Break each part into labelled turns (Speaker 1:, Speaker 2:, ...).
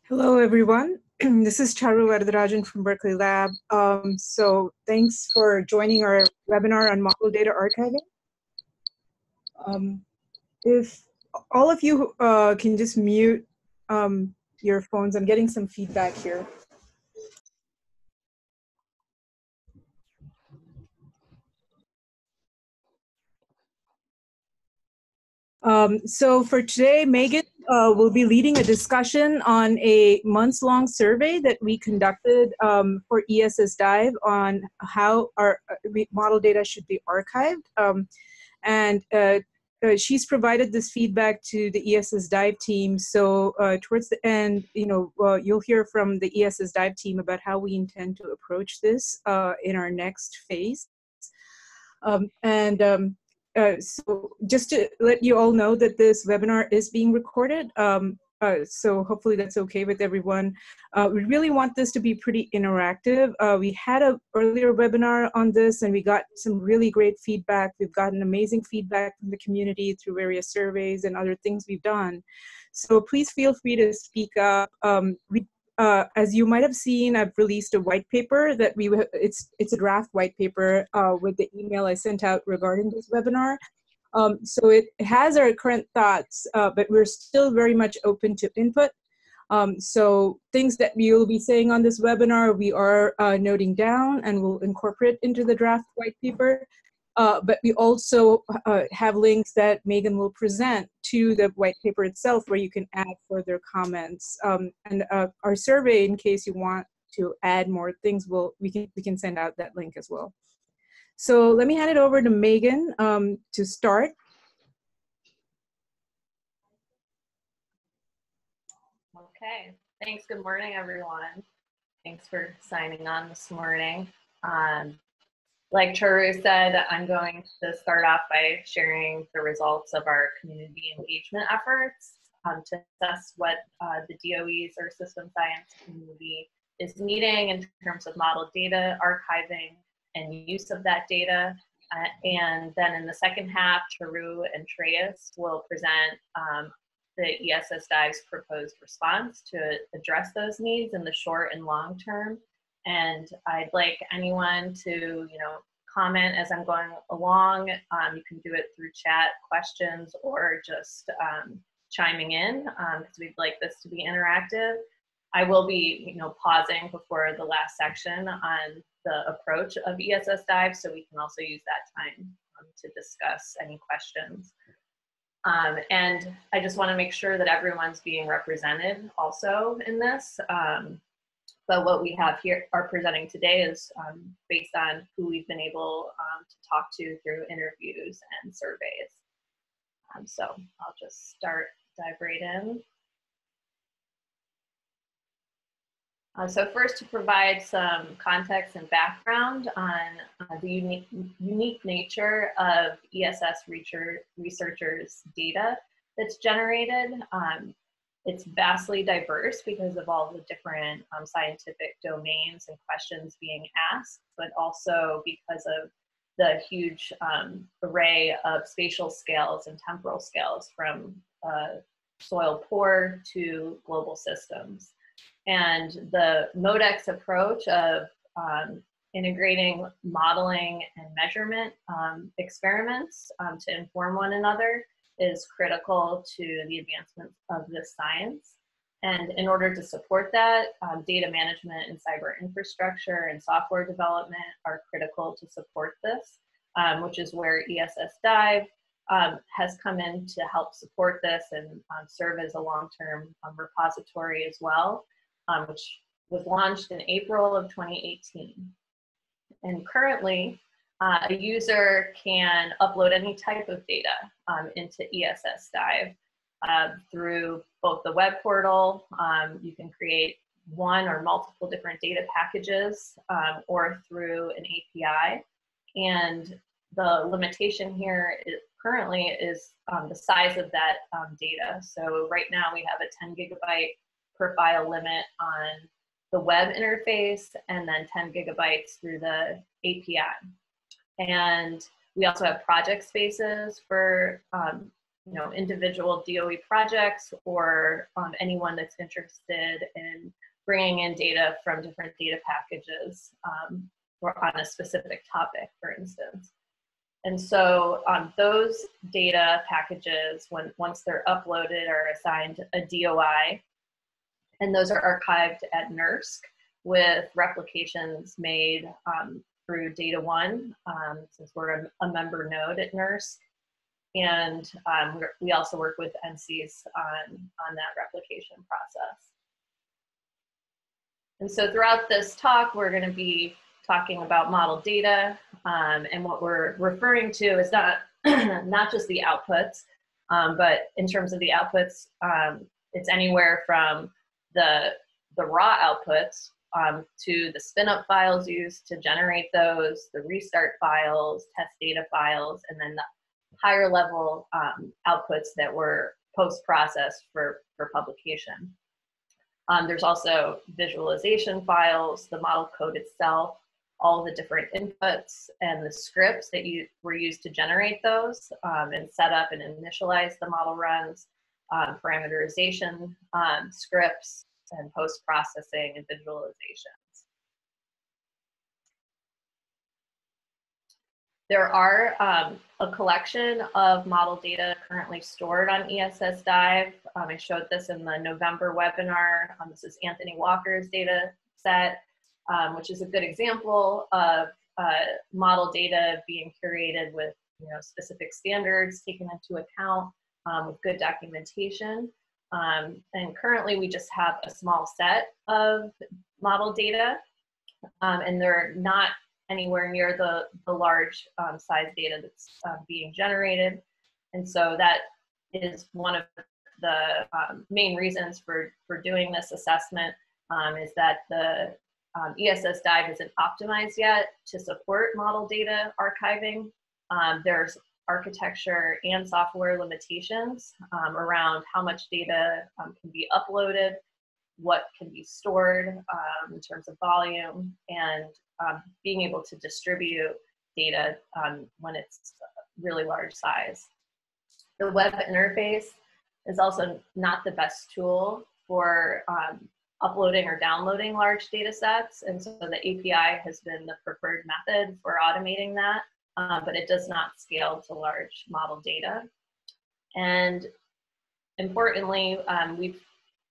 Speaker 1: Hello, everyone. This is Charu Varadarajan from Berkeley Lab. So thanks for joining our webinar on model data archiving. If all of you can just mute your phones, I'm getting some feedback here. So for today, Maegen will be leading a discussion on a months-long survey that we conducted for ESS-DIVE on how our model data should be archived. She's provided this feedback to the ESS-DIVE team. So towards the end, you'll hear from the ESS-DIVE team about how we intend to approach this in our next phase. So just to let you all know that this webinar is being recorded. So hopefully that's okay with everyone. We really want this to be pretty interactive. We had an earlier webinar on this and we got some really great feedback. We've gotten amazing feedback from the community through various surveys and other things we've done. So please feel free to speak up. As you might have seen, I've released a white paper that it's a draft white paper with the email I sent out regarding this webinar. So it has our current thoughts, but we're still very much open to input. So things that we will be saying on this webinar, we are noting down and we'll incorporate into the draft white paper. But we also have links that Maegen will present to the white paper itself where you can add further comments. And our survey, in case you want to add more things, we can send out that link as well. So let me hand it over to Maegen to start.
Speaker 2: Okay, thanks. Good morning, everyone. Thanks for signing on this morning. Like Charu said, I'm going to start off by sharing the results of our community engagement efforts to assess what the DOE's or system science community is needing in terms of model data archiving and use of that data. And then in the second half, Charu and Treyas will present the ESS-DIVE's proposed response to address those needs in the short and long term. And I'd like anyone to, comment as I'm going along. You can do it through chat questions or just chiming in because we'd like this to be interactive. I will be, pausing before the last section on the approach of ESS-DIVE, so we can also use that time to discuss any questions. And I just want to make sure that everyone's being represented also in this. But what we have here are presenting today is based on who we've been able to talk to through interviews and surveys. So I'll just dive right in. So first, to provide some context and background on the unique nature of ESS researchers' data that's generated. It's vastly diverse because of all the different scientific domains and questions being asked, but also because of the huge array of spatial scales and temporal scales from soil poor to global systems. And the MODEX approach of integrating modeling and measurement experiments to inform one another is critical to the advancement of this science. And in order to support that, data management and cyber infrastructure and software development are critical to support this, which is where ESS-DIVE has come in to help support this and serve as a long-term repository as well, which was launched in April of 2018. And currently, a user can upload any type of data into ESS-DIVE through both the web portal. You can create one or multiple different data packages or through an API. And the limitation here currently is the size of that data. So right now we have a 10 gigabyte per file limit on the web interface and then 10 gigabytes through the API. And we also have project spaces for individual DOE projects or anyone that's interested in bringing in data from different data packages or on a specific topic, for instance. And so those data packages, once they're uploaded, are assigned a DOI, and those are archived at NERSC with replications made through Data One, since we're a member node at NERSC. And we also work with NCs on that replication process. And so throughout this talk, we're going to be talking about model data, and what we're referring to is not, not just the outputs, but in terms of the outputs, it's anywhere from the raw outputs to the spin-up files used to generate those, the restart files, test data files, and then the higher level outputs that were post-processed for publication. There's also visualization files, the model code itself, all the different inputs and the scripts that were used to generate those and set up and initialize the model runs, parameterization scripts, and post-processing and visualizations. There are a collection of model data currently stored on ESS-DIVE. I showed this in the November webinar. This is Anthony Walker's data set, which is a good example of model data being curated with specific standards taken into account with good documentation. And currently we just have a small set of model data, and they're not anywhere near the large size data that's being generated. And so that is one of the main reasons for doing this assessment, is that the ESS-DIVE isn't optimized yet to support model data archiving. There's architecture and software limitations around how much data can be uploaded, what can be stored in terms of volume, and being able to distribute data when it's really large size. The web interface is also not the best tool for uploading or downloading large data sets, and so the API has been the preferred method for automating that, but it does not scale to large model data. And importantly, we've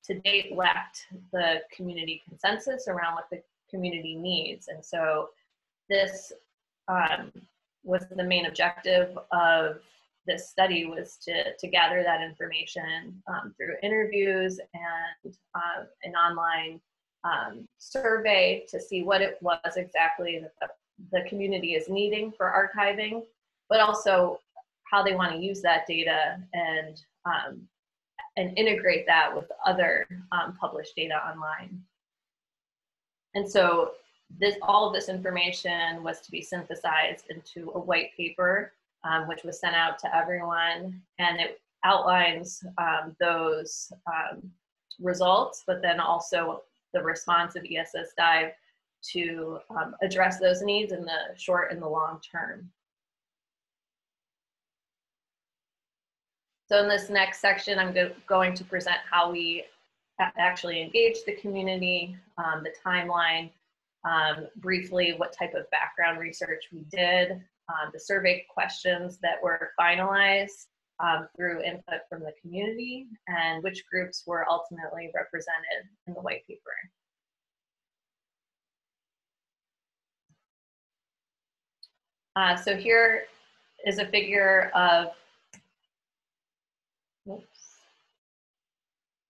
Speaker 2: to date lacked the community consensus around what the community needs. And so this was the main objective of this study, was to gather that information through interviews and an online survey to see what it was exactly that the community is needing for archiving, but also how they want to use that data and integrate that with other published data online. And so all of this information was to be synthesized into a white paper, which was sent out to everyone, and it outlines those results, but then also the response of ESS-DIVE to address those needs in the short and the long term. So in this next section, I'm going to present how we actually engaged the community, the timeline, briefly what type of background research we did, the survey questions that were finalized through input from the community, and which groups were ultimately represented in the white paper. So here is a figure of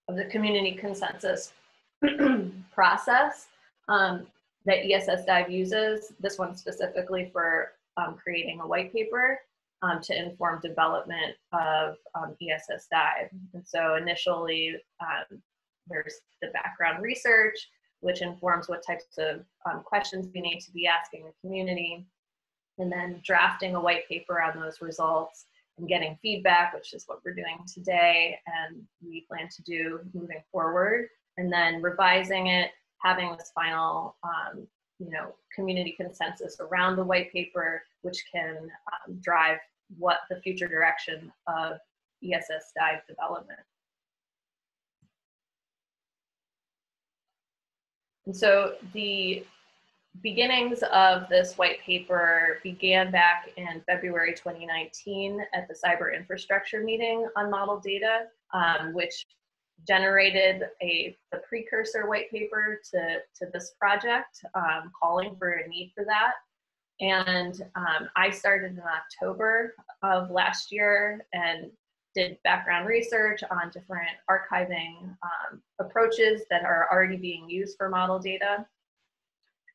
Speaker 2: the community consensus process that ESS-DIVE uses, this one specifically for creating a white paper to inform development of ESS-DIVE. And so initially, there's the background research, which informs what types of questions we need to be asking the community, and then drafting a white paper on those results, and getting feedback, which is what we're doing today and we plan to do moving forward, and then revising it, having this final community consensus around the white paper, which can drive what the future direction of ESS-DIVE development. And so the beginnings of this white paper began back in February 2019 at the Cyber Infrastructure meeting on model data, which generated the precursor white paper to this project, calling for a need for that. And I started in October of last year and did background research on different archiving approaches that are already being used for model data.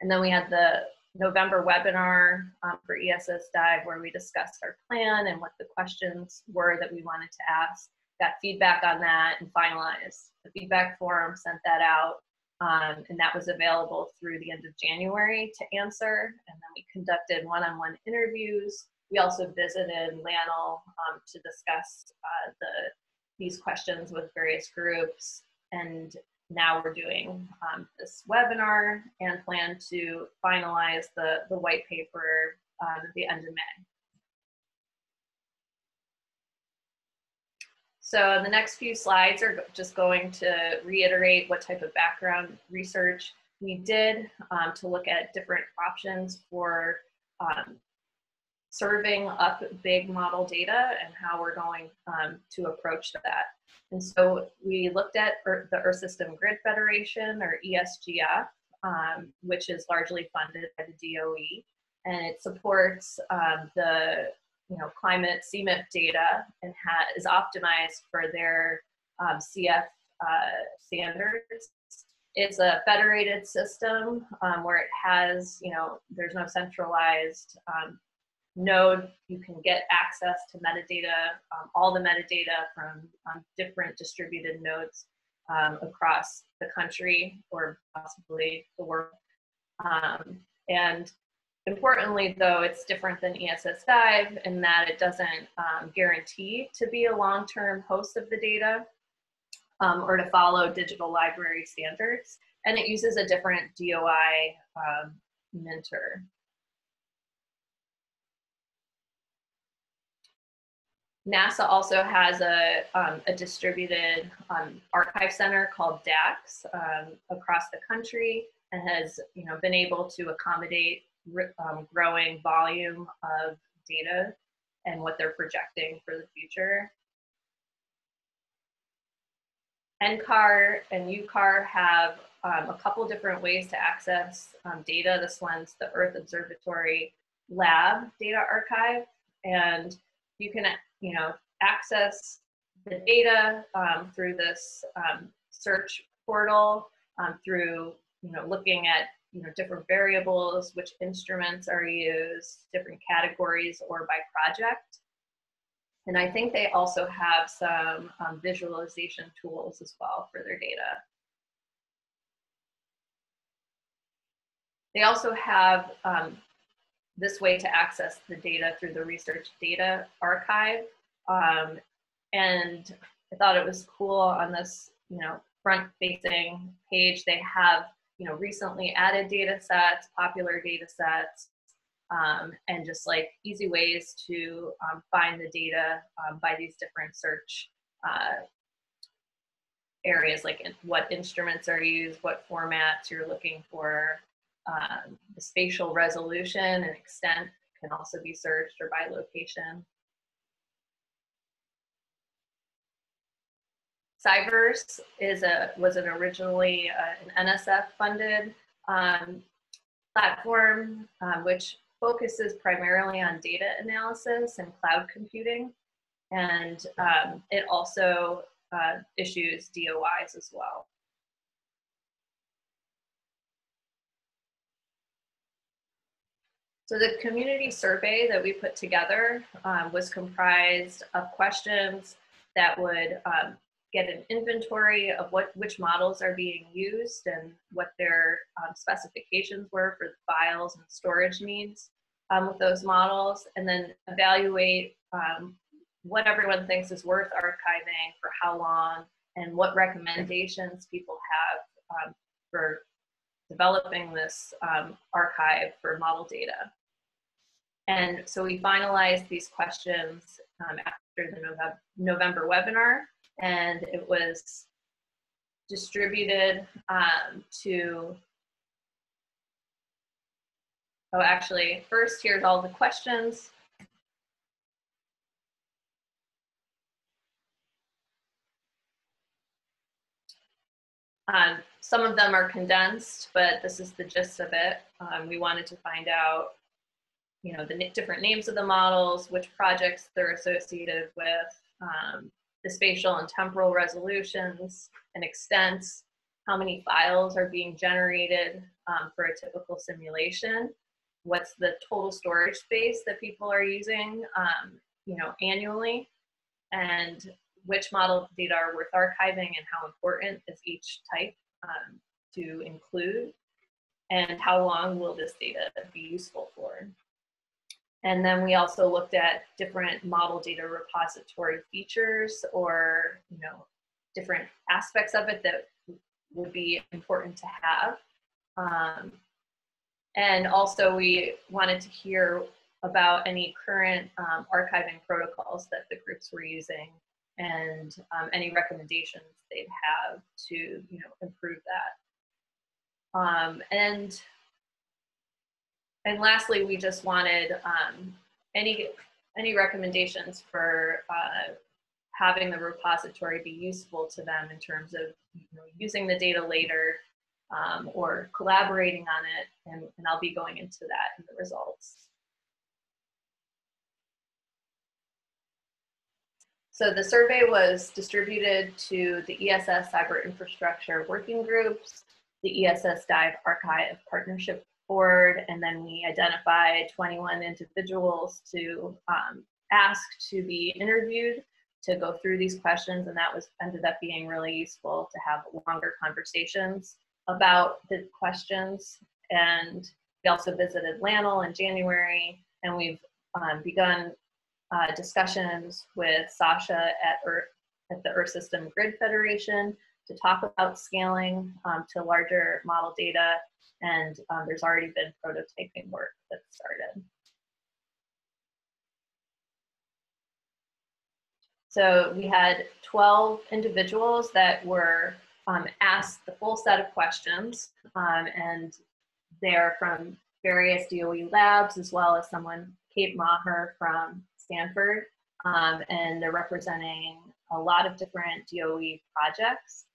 Speaker 2: And then we had the November webinar for ESS-DIVE where we discussed our plan and what the questions were that we wanted to ask, got feedback on that and finalized the feedback form, sent that out. And that was available through the end of January to answer. And then we conducted one-on-one interviews. We also visited LANL to discuss these questions with various groups. And now we're doing this webinar and plan to finalize the white paper at the end of May. So the next few slides are just going to reiterate what type of background research we did to look at different options for serving up big model data and how we're going to approach that. And so we looked at the Earth System Grid Federation, or ESGF, which is largely funded by the DOE, and it supports the climate CMIP data and is optimized for their CF standards. It's a federated system where it has, there's no centralized node. You can get access to metadata, all the metadata from different distributed nodes across the country or possibly the world. And importantly, though, it's different than ESS-DIVE in that it doesn't guarantee to be a long-term host of the data or to follow digital library standards. And it uses a different DOI minter. NASA also has a distributed archive center called DAX across the country and has been able to accommodate growing volume of data and what they're projecting for the future. NCAR and UCAR have a couple different ways to access data. This one's the Earth Observatory Lab Data Archive, and you can access the data through this search portal through looking at different variables, which instruments are used, different categories, or by project. And I think they also have some visualization tools as well for their data. They also have this way to access the data through the Research Data Archive. And I thought it was cool on this, front-facing page, they have, recently added data sets, popular data sets, and just like easy ways to find the data by these different search areas, like what instruments are used, what formats you're looking for. The spatial resolution and extent can also be searched, or by location. Cyverse was originally an NSF-funded platform, which focuses primarily on data analysis and cloud computing, and it also issues DOIs as well. So the community survey that we put together was comprised of questions that would get an inventory of which models are being used and what their specifications were for the files and storage needs with those models, and then evaluate what everyone thinks is worth archiving, for how long, and what recommendations people have for developing this archive for model data. And so we finalized these questions after the November webinar, and it was distributed to, oh, actually, first, here's all the questions. Some of them are condensed, but this is the gist of it. We wanted to find out, you know, the different names of the models, which projects they're associated with, the spatial and temporal resolutions and extents, how many files are being generated for a typical simulation, what's the total storage space that people are using, you know, annually, and which model data are worth archiving and how important is each type to include, and how long will this data be useful for. And then we also looked at different model data repository features, or, you know, different aspects of it that would be important to have. And also we wanted to hear about any current archiving protocols that the groups were using, and any recommendations they'd have to, you know, improve that. And lastly, we just wanted any recommendations for having the repository be useful to them in terms of, you know, using the data later, or collaborating on it, and I'll be going into that in the results. So the survey was distributed to the ESS Cyber Infrastructure Working Groups, the ESS-DIVE Archive Partnership Board, and then we identified 21 individuals to ask to be interviewed to go through these questions, and that ended up being really useful to have longer conversations about the questions. And we also visited LANL in January, and we've begun discussions with Sasha at the Earth System Grid Federation to talk about scaling to larger model data, and there's already been prototyping work that started. So we had 12 individuals that were asked the full set of questions, and they're from various DOE labs, as well as someone, Kate Maher from Stanford, and they're representing a lot of different DOE projects.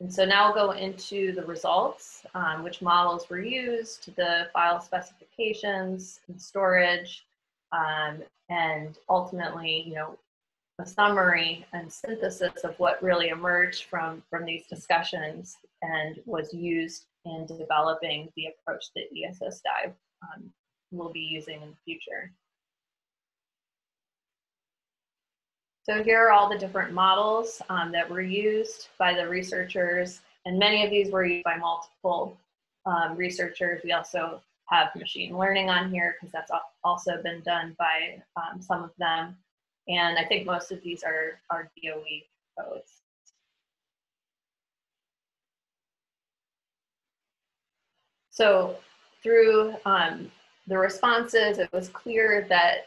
Speaker 2: And so now we'll go into the results, which models were used, the file specifications and storage, and ultimately, you know, a summary and synthesis of what really emerged from these discussions and was used in developing the approach that ESS-DIVE will be using in the future. So here are all the different models that were used by the researchers, and many of these were used by multiple researchers. We also have machine learning on here because that's also been done by some of them. And I think most of these are DOE codes. So through the responses, it was clear that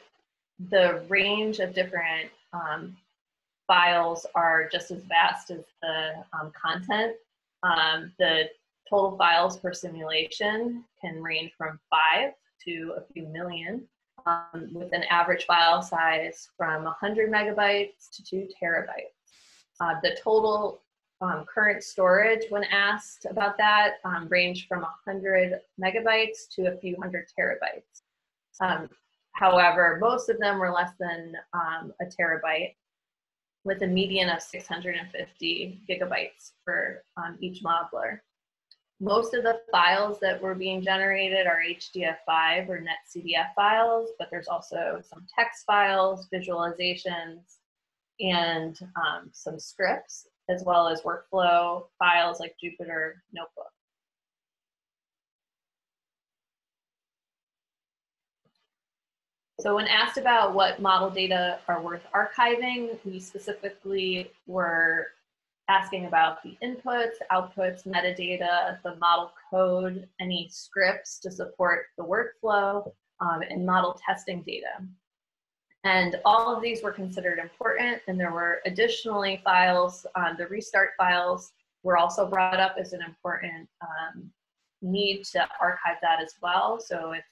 Speaker 2: the range of different files are just as vast as the content. The total files per simulation can range from 5 to a few million, with an average file size from 100 megabytes to 2 terabytes. The total current storage, when asked about that, ranged from 100 megabytes to a few hundred terabytes. However, most of them were less than a terabyte, with a median of 650 gigabytes for each modeler. Most of the files that were being generated are HDF5 or NetCDF files, but there's also some text files, visualizations, and some scripts, as well as workflow files like Jupyter Notebook. So when asked about what model data are worth archiving, we specifically were asking about the inputs, outputs, metadata, the model code, any scripts to support the workflow, and model testing data. And all of these were considered important, and there were additionally files, the restart files were also brought up as an important need to archive that as well. So if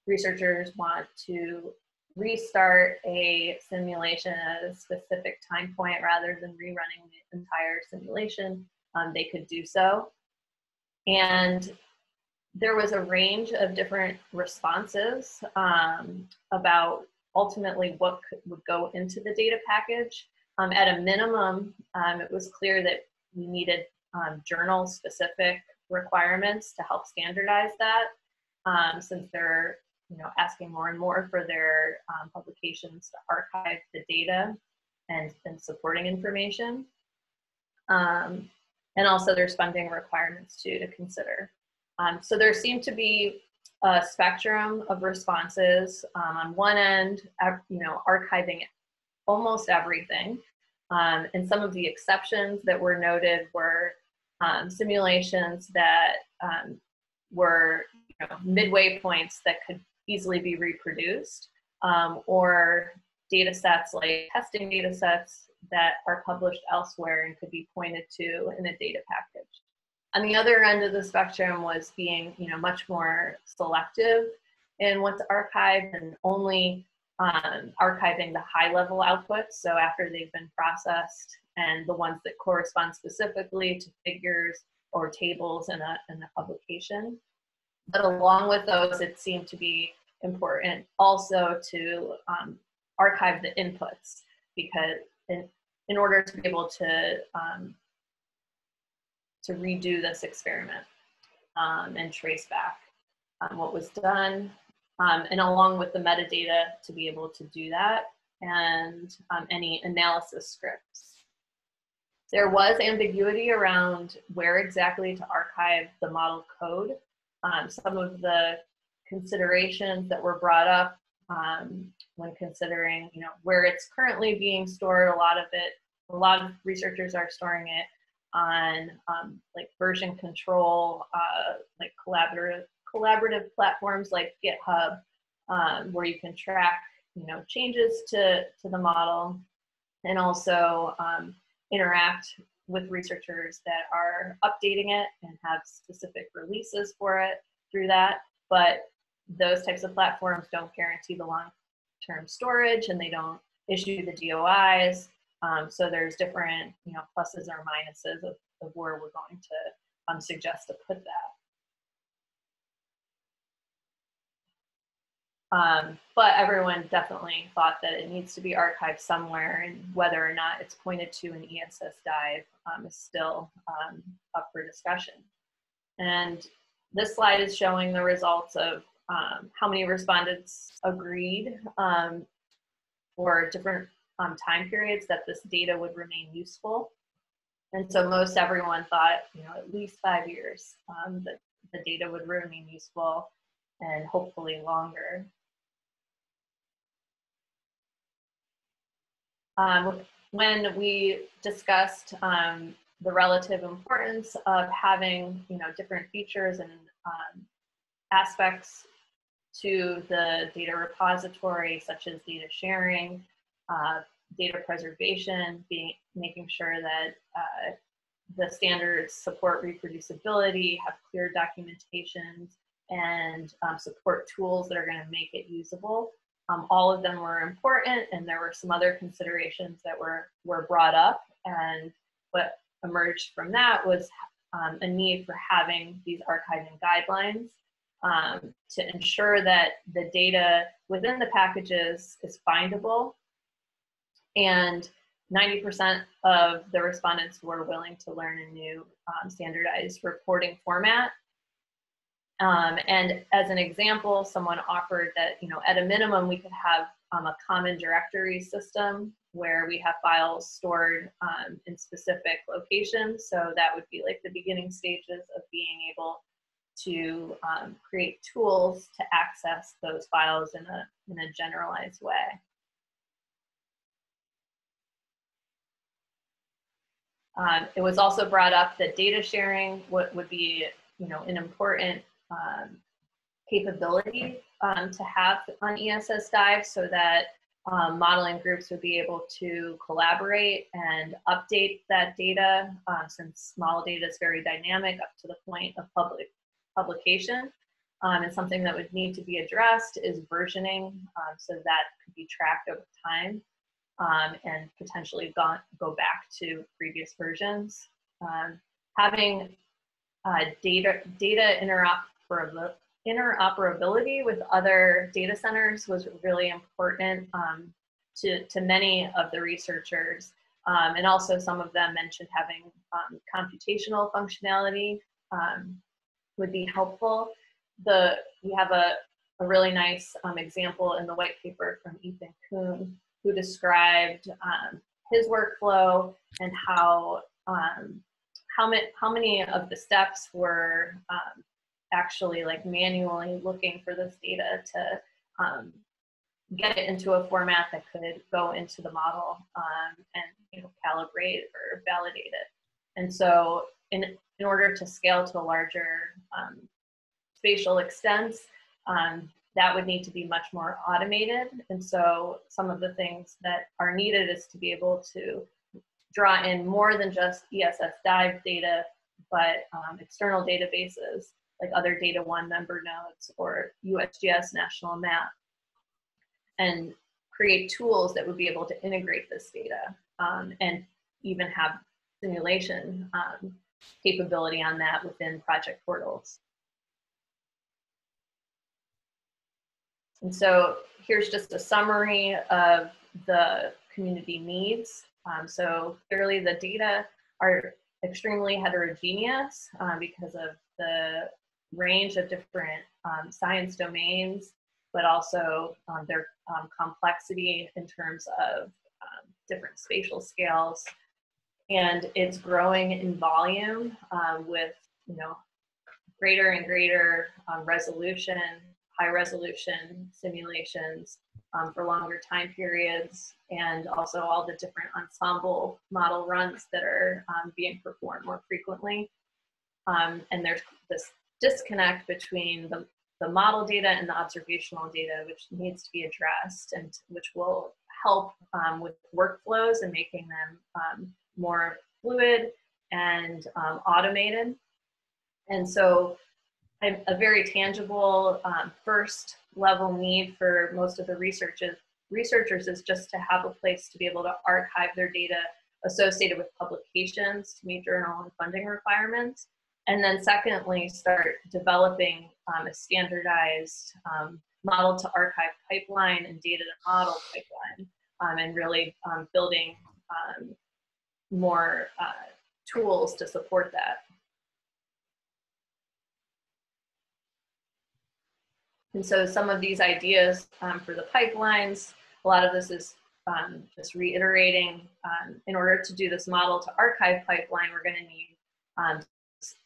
Speaker 2: researchers want to restart a simulation at a specific time point rather than rerunning the entire simulation, they could do so. And there was a range of different responses about ultimately what would go into the data package. At a minimum, it was clear that we needed journal-specific requirements to help standardize that, since they're asking more and more for their publications to archive the data and supporting information. And also there's funding requirements too to consider. So there seemed to be a spectrum of responses. On one end, archiving almost everything. And some of the exceptions that were noted were simulations that were midway points that could easily be reproduced, or data sets like testing data sets that are published elsewhere and could be pointed to in a data package. On the other end of the spectrum was being much more selective in what's archived and only archiving the high-level outputs, so after they've been processed, and the ones that correspond specifically to figures or tables in a publication. But along with those, it seemed to be important also to archive the inputs, because in order to be able to redo this experiment and trace back what was done, and along with the metadata to be able to do that, and any analysis scripts. There was ambiguity around where exactly to archive the model code. Some of the considerations that were brought up when considering, where it's currently being stored, a lot of researchers are storing it on like version control, like collaborative platforms like GitHub, where you can track, changes to the model, and also interact with researchers that are updating it and have specific releases for it through that. But those types of platforms don't guarantee the long-term storage, and they don't issue the DOIs. So there's different, pluses or minuses of where we're going to suggest to put that. But everyone definitely thought that it needs to be archived somewhere, and whether or not it's pointed to in ESS-DIVE is still up for discussion. And this slide is showing the results of how many respondents agreed for different time periods that this data would remain useful. And so most everyone thought, at least 5 years that the data would remain useful, and hopefully longer. When we discussed the relative importance of having different features and aspects to the data repository, such as data sharing, data preservation, making sure that the standards support reproducibility, have clear documentations, and support tools that are going to make it usable. All of them were important, and there were some other considerations that were brought up, and what emerged from that was a need for having these archiving guidelines to ensure that the data within the packages is findable. And 90% of the respondents were willing to learn a new standardized reporting format. And as an example, someone offered that, at a minimum, we could have a common directory system where we have files stored in specific locations. So that would be like the beginning stages of being able to create tools to access those files in a generalized way. It was also brought up that data sharing would be, an important capability to have on ESS-DIVE, so that modeling groups would be able to collaborate and update that data, since model data is very dynamic up to the point of publication. And something that would need to be addressed is versioning, so that could be tracked over time, and potentially go back to previous versions. Having data interoperability with other data centers was really important to many of the researchers. And also some of them mentioned having computational functionality would be helpful. We have a really nice example in the white paper from Ethan Kuhn, who described his workflow and how many of the steps were actually like manually looking for this data to get it into a format that could go into the model and calibrate or validate it. And so in order to scale to a larger spatial extents, that would need to be much more automated. And so some of the things that are needed is to be able to draw in more than just ESS-DIVE data, but external databases like other Data One member nodes or USGS National Map, and create tools that would be able to integrate this data and even have simulation capability on that within project portals. And so here's just a summary of the community needs. So clearly the data are extremely heterogeneous because of the range of different science domains, but also their complexity in terms of different spatial scales. And it's growing in volume with greater and greater resolution, high resolution simulations for longer time periods, and also all the different ensemble model runs that are being performed more frequently. And there's this disconnect between the model data and the observational data, which needs to be addressed, and which will help with workflows and making them more fluid and automated. And so a very tangible first level need for most of the researchers is just to have a place to be able to archive their data associated with publications to meet journal and funding requirements. And then secondly, start developing a standardized model to archive pipeline and data to model pipeline, and really building more tools to support that. And so some of these ideas for the pipelines, a lot of this is just reiterating, in order to do this model to archive pipeline, we're going to need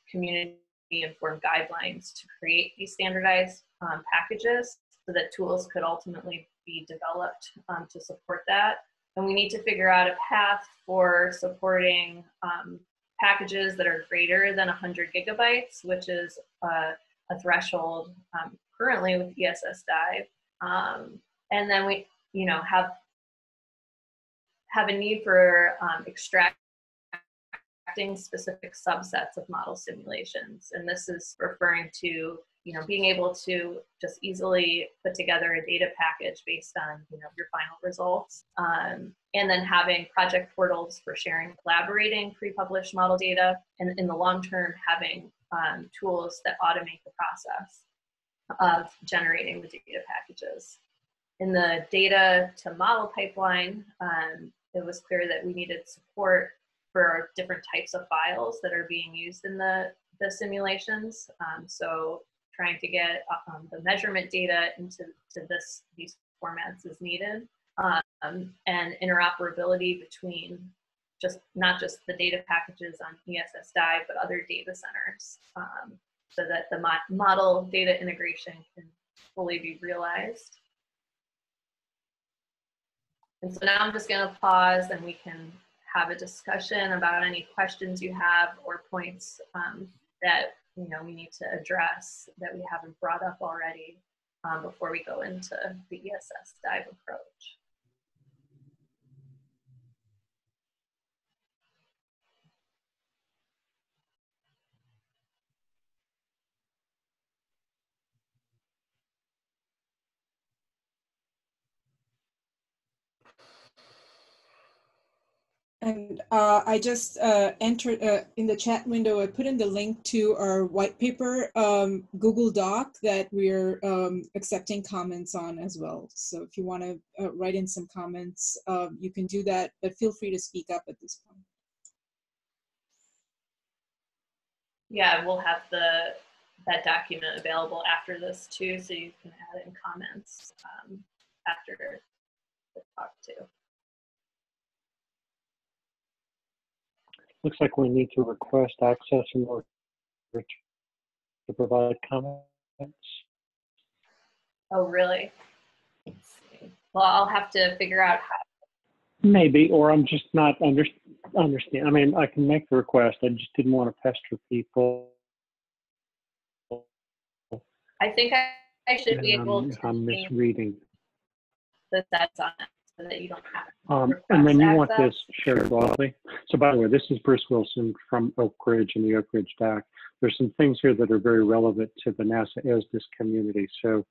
Speaker 2: community-informed guidelines to create these standardized packages so that tools could ultimately be developed to support that. And we need to figure out a path for supporting packages that are greater than 100 gigabytes, which is a threshold currently with ESS-DIVE. And then we have a need for extracting specific subsets of model simulations. And this is referring to being able to just easily put together a data package based on your final results. And then having project portals for sharing and collaborating pre-published model data, and in the long term having tools that automate the process of generating the data packages. In the data to model pipeline, it was clear that we needed support for different types of files that are being used in the simulations. So trying to get the measurement data into these formats is needed, and interoperability between not just the data packages on ESS-DIVE, but other data centers, so that the model data integration can fully be realized. And so now I'm just going to pause, and we can have a discussion about any questions you have or points that we need to address that we haven't brought up already before we go into the ESS-DIVE approach.
Speaker 1: And I just entered in the chat window, I put in the link to our white paper Google Doc that we're accepting comments on as well. So if you want to write in some comments, you can do that, but feel free to speak up at this point.
Speaker 2: Yeah, we'll have that document available after this too, so you can add in comments after the talk too.
Speaker 3: Looks like we need to request access in order to provide comments.
Speaker 2: Oh, really? Let's see. Well, I'll have to figure out how.
Speaker 3: Maybe, or I'm just not understand. I mean, I can make the request. I just didn't want to pester people.
Speaker 2: I think I should be able to.
Speaker 3: I'm misreading.
Speaker 2: The sets on it so that you don't have to
Speaker 3: and then you
Speaker 2: access.
Speaker 3: want this shared broadly. So by the way, this is Bruce Wilson from Oak Ridge and the Oak Ridge DAC. There's some things here that are very relevant to the NASA ESDIS community. So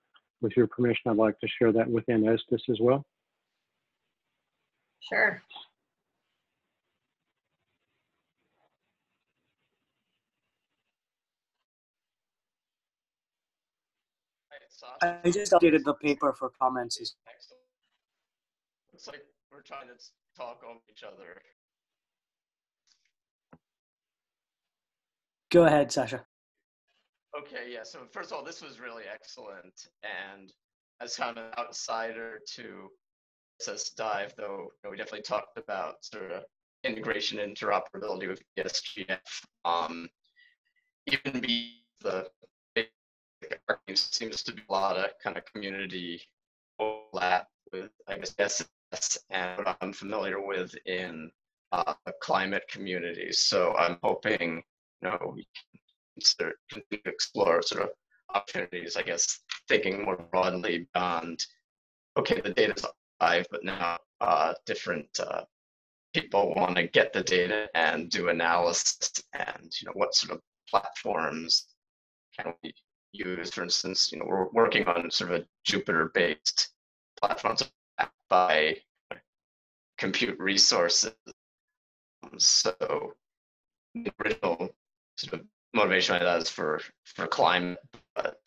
Speaker 3: with your permission, I'd like to share that within ESDIS as well.
Speaker 2: Sure.
Speaker 4: I just updated the paper for comments.
Speaker 5: Looks like we're trying to talk over each other.
Speaker 4: Go ahead, Sasha.
Speaker 5: Okay, yeah, so first of all, this was really excellent. And as kind of an outsider to ESS-DIVE, though, we definitely talked about sort of integration and interoperability with ESGF. Even the seems to be a lot of kind of community overlap with, I guess, ESS and what I'm familiar with in the climate community. So I'm hoping, we can continue to explore sort of opportunities, I guess, thinking more broadly beyond, okay, the data's live, but now different people want to get the data and do analysis, and what sort of platforms can we use? For instance, we're working on sort of a Jupyter-based platform backed by compute resources. So the original sort of motivation I had is for climate, but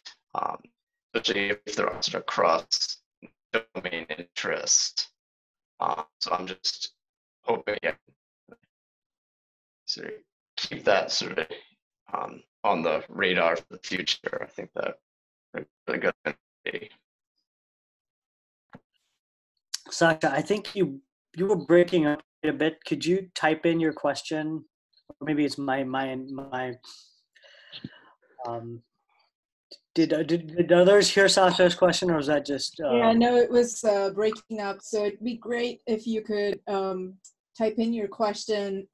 Speaker 5: especially if there are sort of cross domain interest. So I'm just hoping I can sort of keep that sort of on the radar for the future. I think that would be really good.
Speaker 4: Sasha, I think you were breaking up a bit. Could you type in your question? Or maybe it's my did others hear Sasha's question, or was that just
Speaker 1: Yeah, no, it was breaking up. So it'd be great if you could type in your question,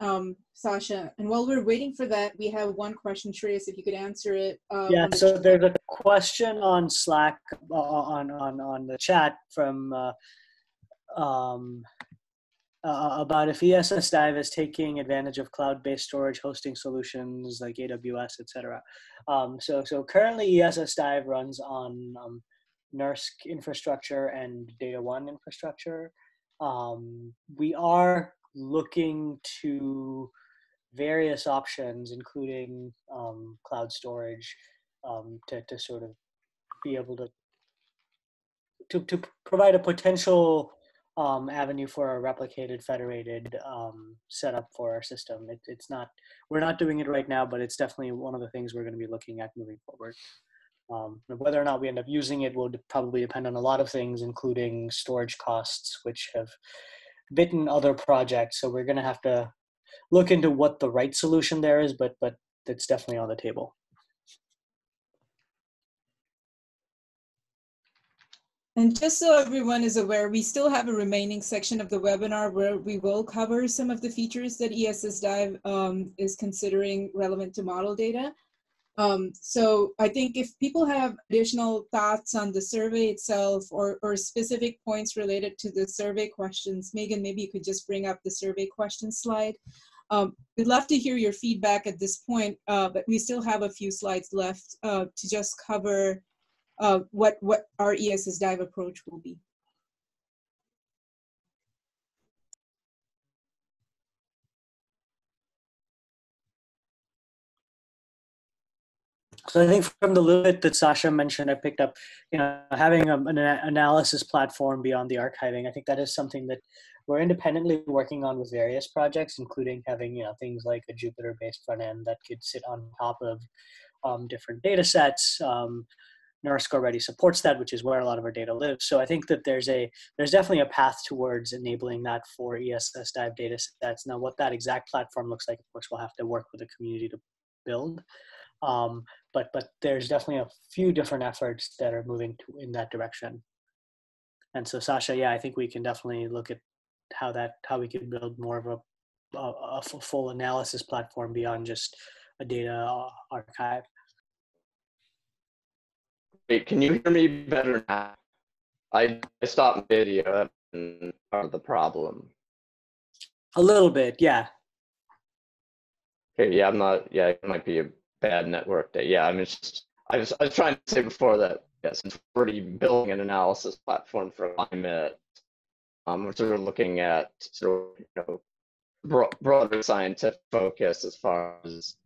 Speaker 1: Sasha. And while we're waiting for that, we have one question, Shreyas, if you could answer it.
Speaker 4: Yeah, so there's a question on Slack on the chat from about if ESS-DIVE is taking advantage of cloud-based storage hosting solutions like AWS, etc. So currently ESS-DIVE runs on NERSC infrastructure and Data One infrastructure. We are looking to various options, including cloud storage, to sort of be able to provide a potential avenue for a replicated federated setup for our system. We're not doing it right now, but it's definitely one of the things we're going to be looking at moving forward. Whether or not we end up using it will probably depend on a lot of things, including storage costs, which have bitten other projects. So we're going to have to look into what the right solution there is, but it's definitely on the table.
Speaker 1: And just so everyone is aware, we still have a remaining section of the webinar where we will cover some of the features that ESS-DIVE is considering relevant to model data. So I think if people have additional thoughts on the survey itself or specific points related to the survey questions, Megan, maybe you could just bring up the survey question slide. We'd love to hear your feedback at this point, but we still have a few slides left to just cover what our ESS-DIVE approach will be.
Speaker 4: So I think from the little bit that Sasha mentioned, I picked up, having an analysis platform beyond the archiving. I think that is something that we're independently working on with various projects, including having, things like a Jupyter-based front end that could sit on top of different data sets. NERSC already supports that, which is where a lot of our data lives. So I think that there's definitely a path towards enabling that for ESS-DIVE data sets. Now, what that exact platform looks like, of course, we'll have to work with the community to build. But there's definitely a few different efforts that are moving in that direction. And so, Sasha, yeah, I think we can definitely look at how we can build more of a full analysis platform beyond just a data archive.
Speaker 5: Wait, can you hear me better now? I stopped video. That's part of the problem.
Speaker 4: A little bit, yeah.
Speaker 5: Okay, yeah, it might be a bad network day. Yeah, I was trying to say before that, since we're already building an analysis platform for climate, we're sort of looking at broader scientific focus as far as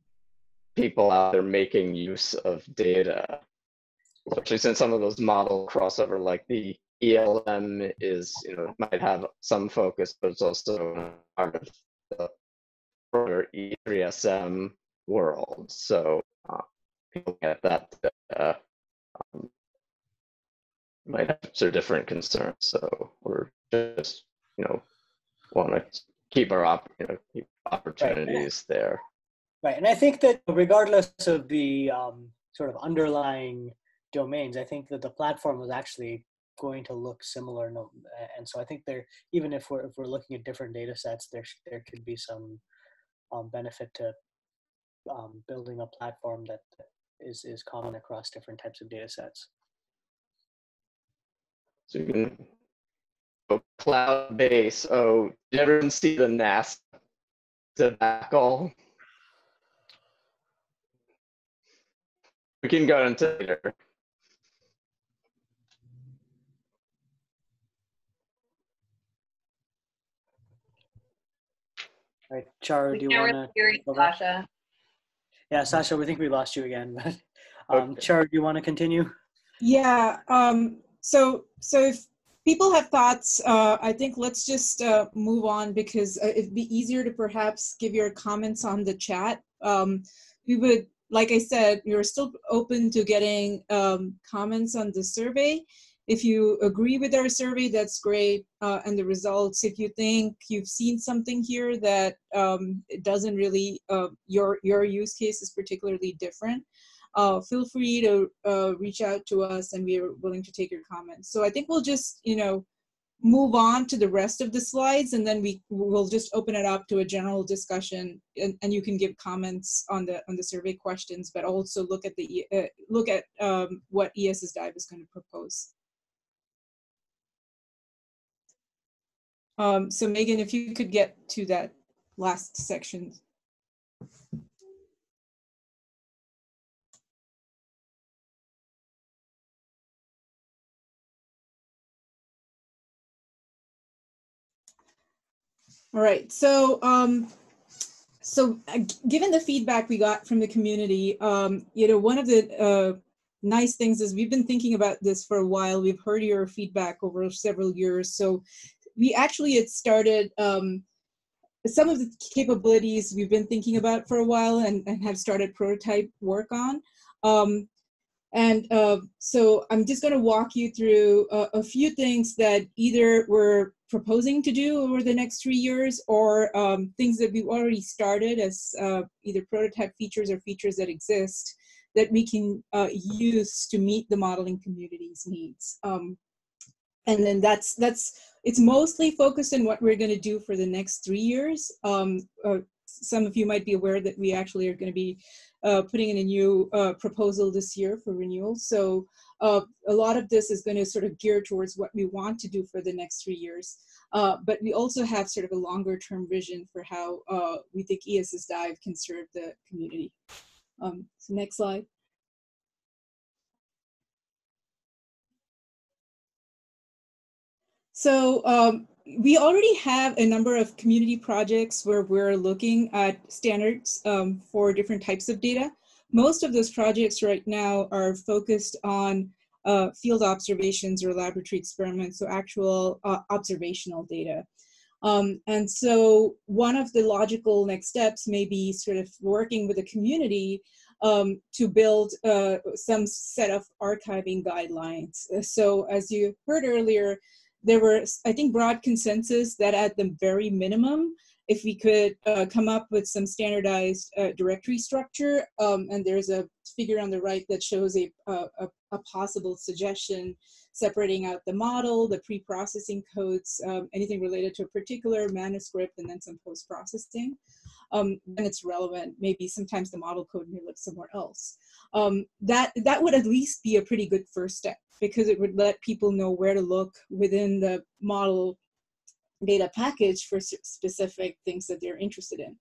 Speaker 5: people out there making use of data, especially since some of those model crossover, like the ELM is, might have some focus, but it's also part of the broader E3SM world. So people get that might have sort of different concerns. So we're just, want to keep our keep opportunities there.
Speaker 4: Right, and I think that regardless of the sort of underlying domains, I think that the platform was actually going to look similar, and so I think even if we're looking at different data sets, there could be some benefit to building a platform that is common across different types of data sets.
Speaker 5: So you can go cloud-based. Oh, did everyone see the NASA debacle? We can go into later.
Speaker 4: All right, Charu, do you want to?
Speaker 2: Really Sasha.
Speaker 4: Yeah, Sasha, we think we lost you again. But okay. Charu, do you want to continue?
Speaker 1: Yeah. So if people have thoughts, I think let's just move on, because it'd be easier to perhaps give your comments on the chat. We would, like I said, we are still open to getting comments on the survey. If you agree with our survey, that's great, and the results. If you think you've seen something here that it doesn't really, your use case is particularly different, feel free to reach out to us, and we are willing to take your comments. So I think we'll just, move on to the rest of the slides, and then we'll just open it up to a general discussion, and you can give comments on the survey questions, but also look at what ESS-DIVE is going to propose. So Megan, if you could get to that last section. All right, so given the feedback we got from the community, one of the nice things is we've been thinking about this for a while. We've heard your feedback over several years. So we actually had started some of the capabilities we've been thinking about for a while and have started prototype work on. So I'm just going to walk you through a few things that either we're proposing to do over the next 3 years, or things that we've already started as either prototype features or features that exist that we can use to meet the modeling community's needs. And then it's mostly focused on what we're going to do for the next 3 years. Some of you might be aware that we actually are going to be putting in a new proposal this year for renewal. So a lot of this is going to sort of gear towards what we want to do for the next 3 years. But we also have sort of a longer term vision for how we think ESS-DIVE can serve the community. So next slide. So we already have a number of community projects where we're looking at standards for different types of data. Most of those projects right now are focused on field observations or laboratory experiments, so actual observational data. And so one of the logical next steps may be sort of working with the community to build some set of archiving guidelines. So as you heard earlier, there were, I think, broad consensus that at the very minimum, if we could come up with some standardized directory structure, and there's a figure on the right that shows a possible suggestion separating out the model, the pre-processing codes, anything related to a particular manuscript, and then some post-processing. Then it's relevant. Maybe sometimes the model code may live somewhere else. That would at least be a pretty good first step, because it would let people know where to look within the model data package for specific things that they're interested in.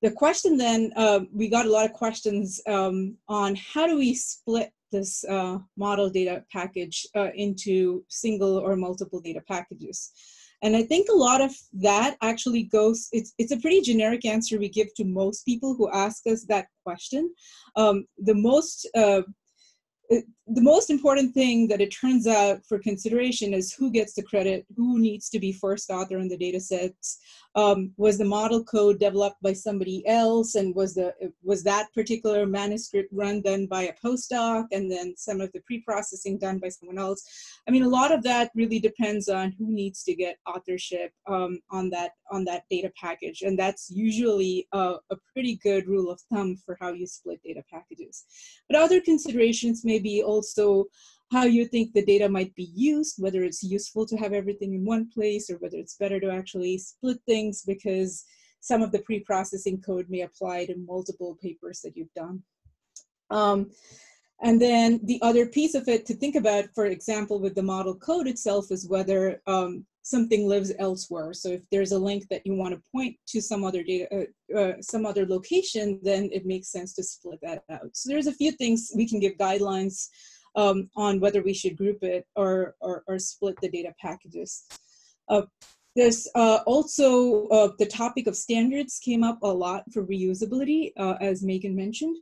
Speaker 1: The question then, we got a lot of questions on how do we split this model data package into single or multiple data packages. And I think a lot of that actually goes, it's a pretty generic answer we give to most people who ask us that question. The most important thing that it turns out for consideration is who gets the credit, who needs to be first author in the data sets. Was the model code developed by somebody else, and was that particular manuscript run then by a postdoc, and then some of the pre-processing done by someone else? I mean, a lot of that really depends on who needs to get authorship on that data package, and that's usually a pretty good rule of thumb for how you split data packages. But other considerations may be also how you think the data might be used, whether it's useful to have everything in one place, or whether it's better to actually split things because some of the pre-processing code may apply to multiple papers that you've done. And then the other piece of it to think about, for example, with the model code itself, is whether something lives elsewhere. So if there's a link that you want to point to some other data, some other location, then it makes sense to split that out. So there's a few things we can give guidelines on whether we should group it or split the data packages. There's also the topic of standards came up a lot for reusability, as Maegen mentioned.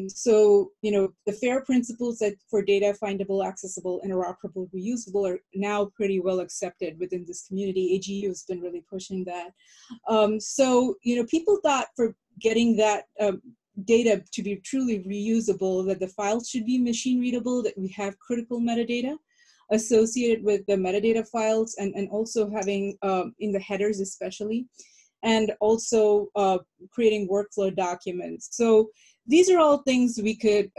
Speaker 1: So, you know, the FAIR principles that for data findable, accessible, interoperable, reusable are now pretty well accepted within this community. AGU has been really pushing that. So, you know, people thought for getting that data to be truly reusable, that the files should be machine readable, that we have critical metadata associated with the metadata files, and also having in the headers especially, and also creating workflow documents. So these are all things we could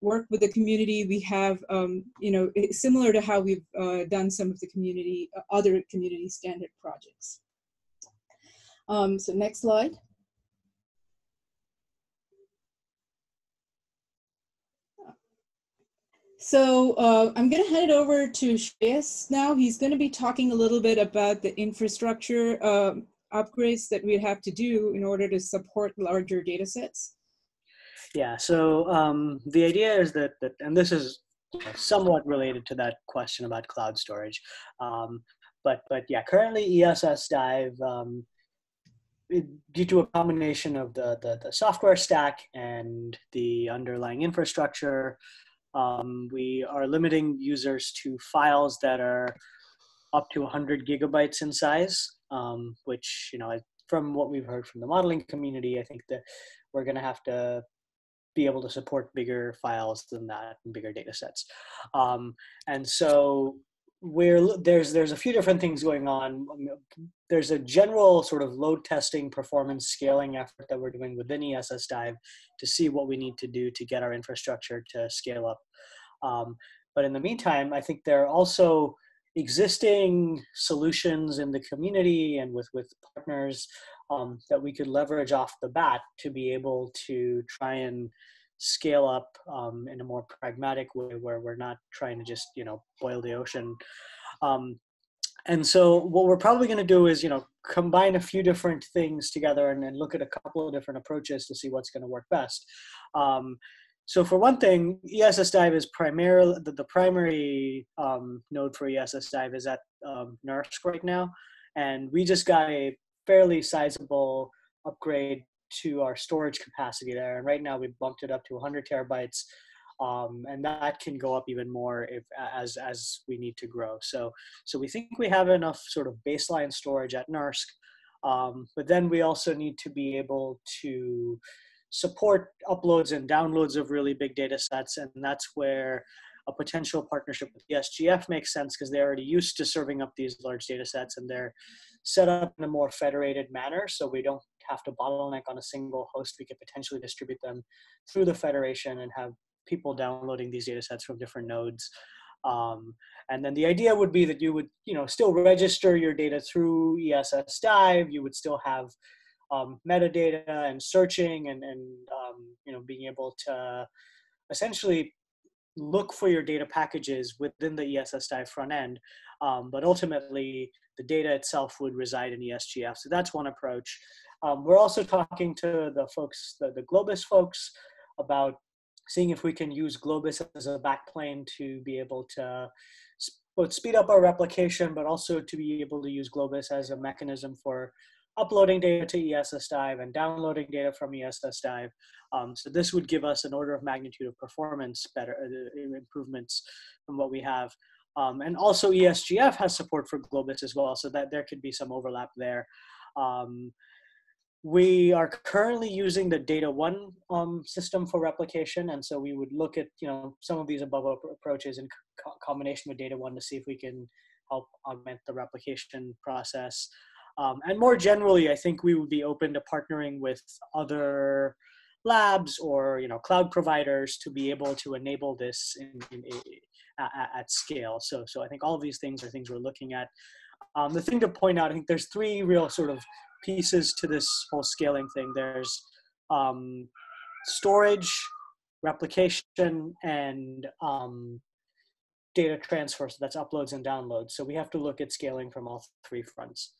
Speaker 1: work with the community. We have, you know, similar to how we've done some of the community, other community standard projects. So next slide. So I'm going to hand it over to Shreyas now. He's going to be talking a little bit about the infrastructure upgrades that we have to do in order to support larger data sets.
Speaker 4: Yeah, so the idea is that and this is somewhat related to that question about cloud storage, but yeah, currently ESS-DIVE, due to a combination of the software stack and the underlying infrastructure, we are limiting users to files that are up to 100 gigabytes in size, which, you know, from what we've heard from the modeling community, I think that we're going to have to be able to support bigger files than that and bigger data sets. And so there's a few different things going on. There's a general sort of load testing, performance scaling effort that we're doing within ESS-DIVE to see what we need to do to get our infrastructure to scale up. But in the meantime, I think there are also existing solutions in the community and with partners that we could leverage off the bat to be able to try and scale up in a more pragmatic way, where we're not trying to just, boil the ocean. And so what we're probably going to do is, combine a few different things together and look at a couple of different approaches to see what's going to work best. So for one thing, ESS-DIVE is primarily, the primary node for ESS-DIVE is at NERSC right now. And we just got a fairly sizable upgrade to our storage capacity there. And right now we bumped it up to 100 terabytes. And that can go up even more as we need to grow. So we think we have enough sort of baseline storage at NERSC, but then we also need to be able to support uploads and downloads of really big data sets, and that's where a potential partnership with the SGF makes sense, because they're already used to serving up these large data sets, and they're set up in a more federated manner, so we don't have to bottleneck on a single host. We could potentially distribute them through the federation and have people downloading these data sets from different nodes. And then the idea would be that you would, still register your data through ESS-DIVE. You would still have metadata and searching and being able to essentially look for your data packages within the ESS-DIVE front end. But ultimately, the data itself would reside in ESGF. So that's one approach. We're also talking to the folks, the Globus folks, about seeing if we can use Globus as a backplane to be able to both speed up our replication, but also to be able to use Globus as a mechanism for uploading data to ESS-DIVE and downloading data from ESS-DIVE. So this would give us an order of magnitude of performance improvements from what we have. And also ESGF has support for Globus as well, so that there could be some overlap there. We are currently using the Data One system for replication, and so we would look at some of these above approaches in combination with Data One to see if we can help augment the replication process. And more generally, I think we would be open to partnering with other labs or cloud providers to be able to enable this at scale. So I think all of these things are things we're looking at. The thing to point out, I think there's three real sort of pieces to this whole scaling thing. There's storage, replication, and data transfer. So that's uploads and downloads. So we have to look at scaling from all three fronts.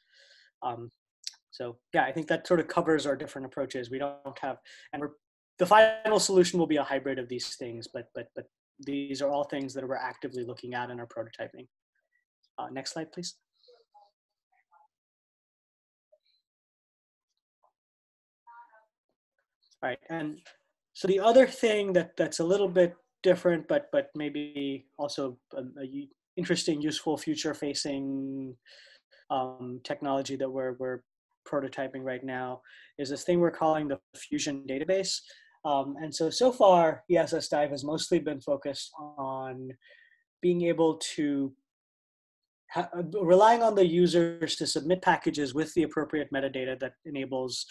Speaker 4: So yeah, I think that sort of covers our different approaches. We don't have, and the final solution will be a hybrid of these things, but these are all things that we're actively looking at and are prototyping. Next slide, please. All right, and so the other thing that's a little bit different, but maybe also a interesting, useful, future-facing technology that we're prototyping right now is this thing we're calling the Fusion database. And so far, ESS-DIVE has mostly been focused on being able to relying on the users to submit packages with the appropriate metadata that enables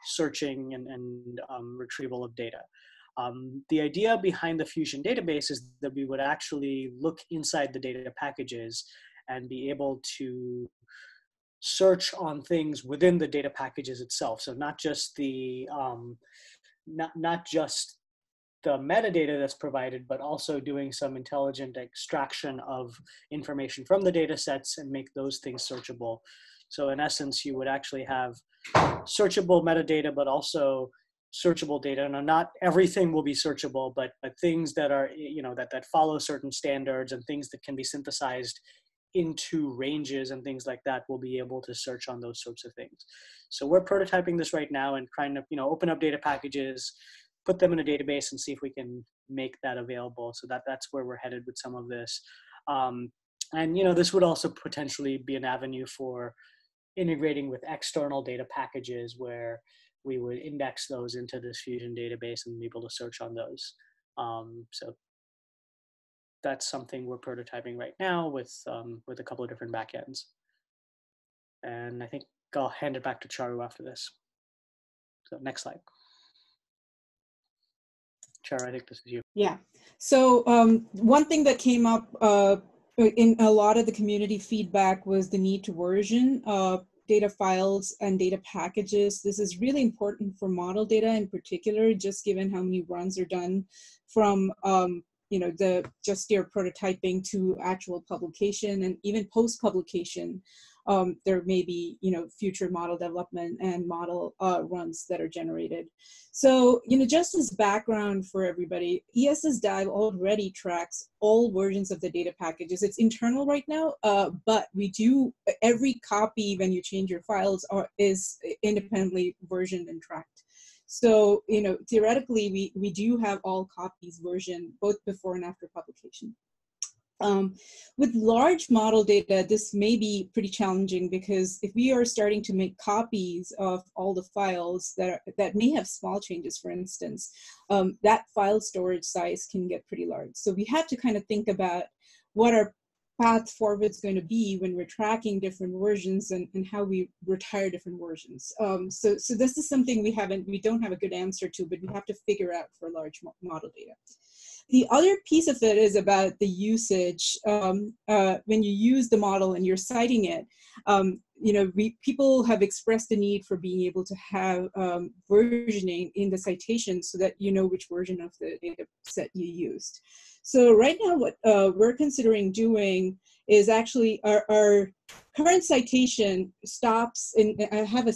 Speaker 4: searching and retrieval of data. The idea behind the Fusion database is that we would actually look inside the data packages and be able to search on things within the data packages itself. So not just the not just the metadata that's provided, but also doing some intelligent extraction of information from the data sets and make those things searchable. So in essence, you would actually have searchable metadata, but also searchable data. Now, not everything will be searchable, but things that are, that follow certain standards and things that can be synthesized into ranges and things like that will be able to search on those sorts of things. So we're prototyping this right now and trying to, open up data packages, put them in a database and see if we can make that available. So that's where we're headed with some of this. And, this would also potentially be an avenue for integrating with external data packages where we would index those into this Fusion database and be able to search on those. So that's something we're prototyping right now with a couple of different backends. And I think I'll hand it back to Charu after this. So next slide. Chair, I think this is you.
Speaker 1: Yeah. So one thing that came up in a lot of the community feedback was the need to version data files and data packages. This is really important for model data in particular, just given how many runs are done from just your prototyping to actual publication, and even post-publication. There may be, future model development and model runs that are generated. So, just as background for everybody, ESS-DIVE already tracks all versions of the data packages. It's internal right now, but every copy when you change your files is independently versioned and tracked. So, theoretically, we do have all copies versioned both before and after publication. With large model data, this may be pretty challenging, because if we are starting to make copies of all the files that may have small changes, for instance, that file storage size can get pretty large. So we have to kind of think about what our path forward is going to be when we're tracking different versions, and how we retire different versions. So this is something we don't have a good answer to, but we have to figure out for large model data. The other piece of it is about the usage. When you use the model and you're citing it, people have expressed the need for being able to have versioning in the citation, so that you know which version of the data set you used. So right now, what we're considering doing is actually our current citation stops, and I have a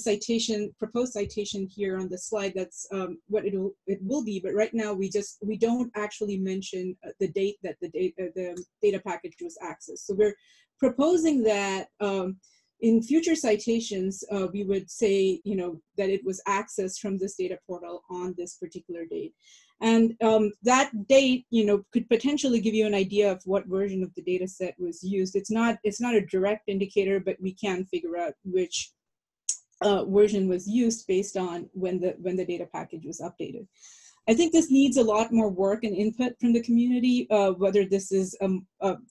Speaker 1: proposed citation here on the slide. That's what it will be. But right now, we don't actually mention the date that the data package was accessed. So we're proposing that in future citations, we would say, that it was accessed from this data portal on this particular date. And that date, could potentially give you an idea of what version of the data set was used. It's not a direct indicator, but we can figure out which version was used based on when the data package was updated. I think this needs a lot more work and input from the community, whether this is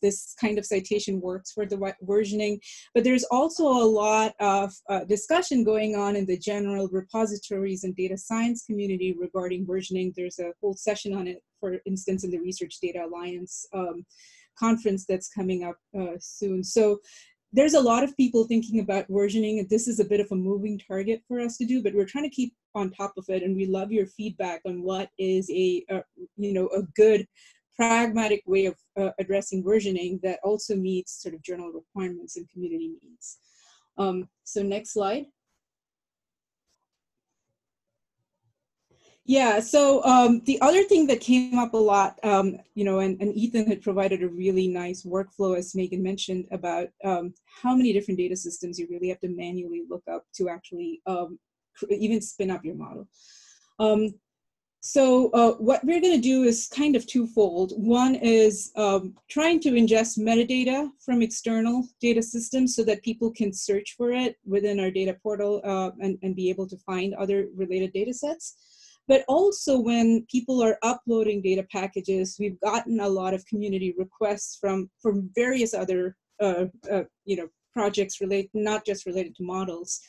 Speaker 1: this kind of citation works for the versioning. But there's also a lot of discussion going on in the general repositories and data science community regarding versioning. There's a whole session on it, for instance, in the Research Data Alliance conference that's coming up soon. So there's a lot of people thinking about versioning. This is a bit of a moving target for us to do, but we're trying to keep on top of it. And we love your feedback on what is a good pragmatic way of addressing versioning that also meets sort of journal requirements and community needs. So next slide. Yeah, so the other thing that came up a lot, and Ethan had provided a really nice workflow, as Maegen mentioned, about how many different data systems you really have to manually look up to actually even spin up your model. So what we're going to do is kind of twofold. One is trying to ingest metadata from external data systems so that people can search for it within our data portal and be able to find other related data sets. But also, when people are uploading data packages, we've gotten a lot of community requests from various other projects not just related to models,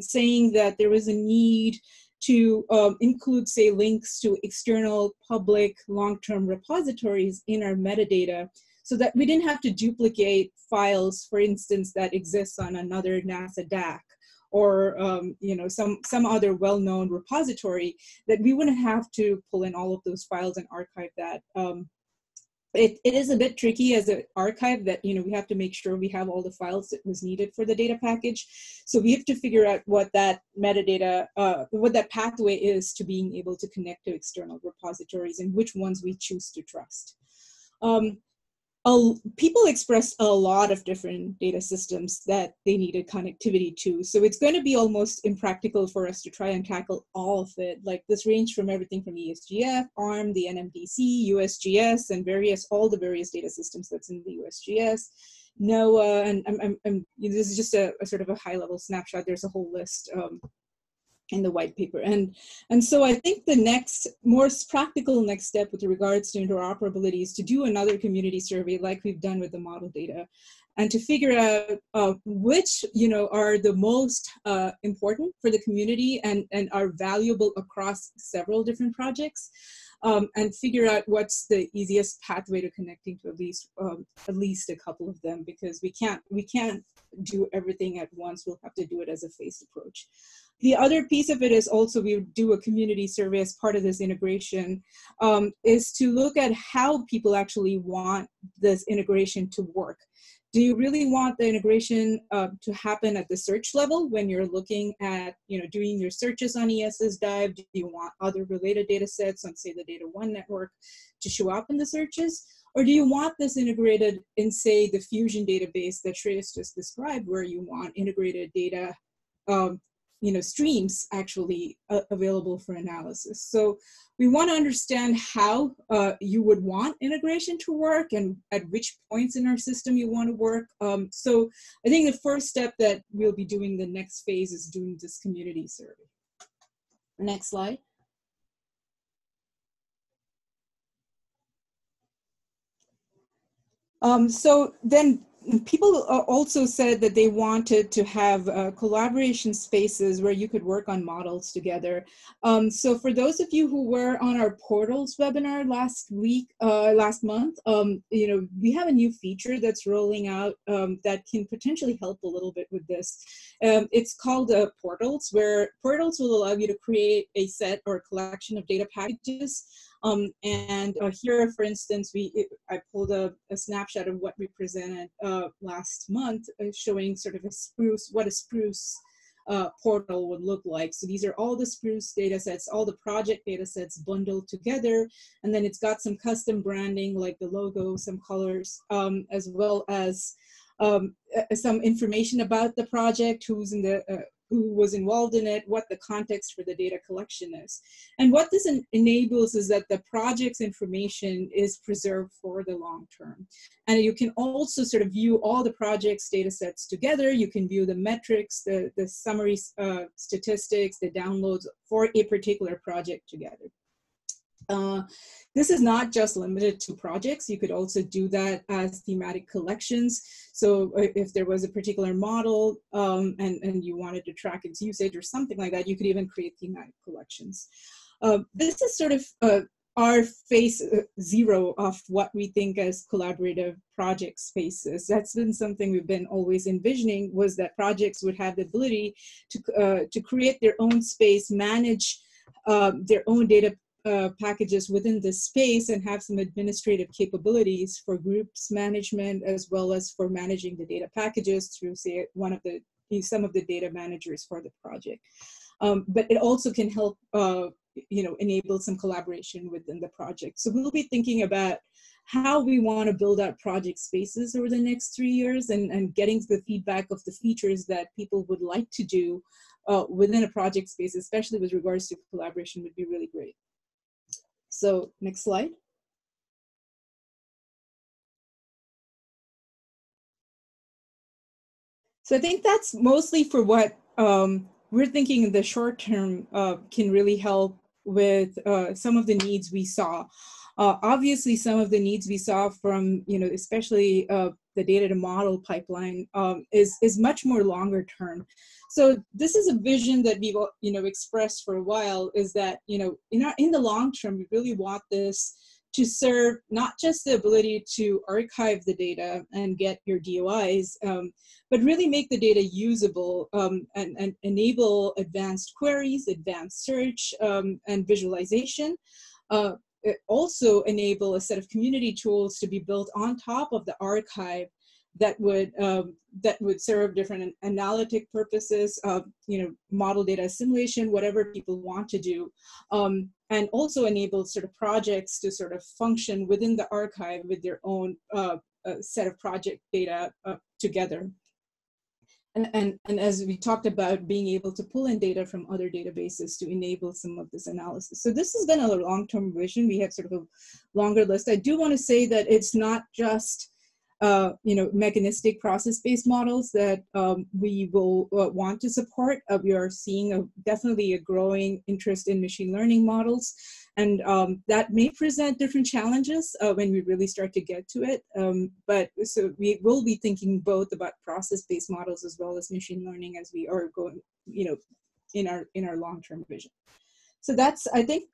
Speaker 1: saying that there was a need to include, say, links to external public long-term repositories in our metadata, so that we didn't have to duplicate files, for instance, that exists on another NASA DAC, or some other well-known repository, that we wouldn't have to pull in all of those files and archive that. It is a bit tricky as an archive that, we have to make sure we have all the files that was needed for the data package. So we have to figure out what that metadata, what that pathway is to being able to connect to external repositories and which ones we choose to trust. People expressed a lot of different data systems that they needed connectivity to. So it's going to be almost impractical for us to try and tackle all of it. Like, this range from everything from ESGF, ARM, the NMDC, USGS, and all the various data systems that's in the USGS, NOAA, and this is just a sort of a high-level snapshot. There's a whole list in the white paper. And so I think the next, most practical next step with regards to interoperability is to do another community survey like we've done with the model data, and to figure out which, are the most important for the community and are valuable across several different projects, and figure out what's the easiest pathway to connecting to at least a couple of them, because we can't do everything at once. We'll have to do it as a phased approach. The other piece of it is also we do a community survey as part of this integration, is to look at how people actually want this integration to work. Do you really want the integration to happen at the search level when you're looking at, doing your searches on ESS-DIVE? Do you want other related data sets on, say, the Data One network to show up in the searches? Or do you want this integrated in, say, the Fusion database that Shreyas just described, where you want integrated data streams actually available for analysis? So we want to understand how you would want integration to work and at which points in our system you want to work. So I think the first step that we'll be doing the next phase is doing this community survey. Next slide. So then people also said that they wanted to have collaboration spaces where you could work on models together. So for those of you who were on our portals webinar last month, we have a new feature that's rolling out that can potentially help a little bit with this. It's called portals, where portals will allow you to create a set or a collection of data packages. Here, for instance, I pulled a snapshot of what we presented last month, showing sort of what a spruce portal would look like. So these are all the spruce data sets, all the project data sets bundled together, and then it's got some custom branding like the logo, some colors, as well as some information about the project, who was involved in it, what the context for the data collection is. And what this enables is that the project's information is preserved for the long term. And you can also sort of view all the project's data sets together. You can view the metrics, the summary statistics, the downloads for a particular project together. This is not just limited to projects. You could also do that as thematic collections. So if there was a particular model and you wanted to track its usage or something like that, you could even create thematic collections. This is sort of our phase zero of what we think as collaborative project spaces. That's been something we've been always envisioning, was that projects would have the ability to create their own space, manage their own data packages within this space, and have some administrative capabilities for groups management, as well as for managing the data packages through, say, some of the data managers for the project. But it also can help enable some collaboration within the project. So we'll be thinking about how we want to build out project spaces over the next 3 years, and getting the feedback of the features that people would like to do within a project space, especially with regards to collaboration, would be really great. So next slide. So I think that's mostly for what we're thinking in the short term can really help with some of the needs we saw. Obviously, some of the needs we saw from, especially the data to model pipeline is much more longer term. So this is a vision that we've expressed for a while, is that in the long term, we really want this to serve not just the ability to archive the data and get your DOIs, but really make the data usable and enable advanced queries, advanced search, and visualization. It also enable a set of community tools to be built on top of the archive that would serve different analytic purposes, model data assimilation, whatever people want to do, and also enable sort of projects to sort of function within the archive with their own set of project data together. And as we talked about, being able to pull in data from other databases to enable some of this analysis. So this has been a long-term vision. We have sort of a longer list. I do want to say that it's not just mechanistic process-based models that we will want to support. We are seeing definitely a growing interest in machine learning models, and that may present different challenges when we really start to get to it. But so we will be thinking both about process-based models as well as machine learning as we are going, in our long-term vision. So that's, I think,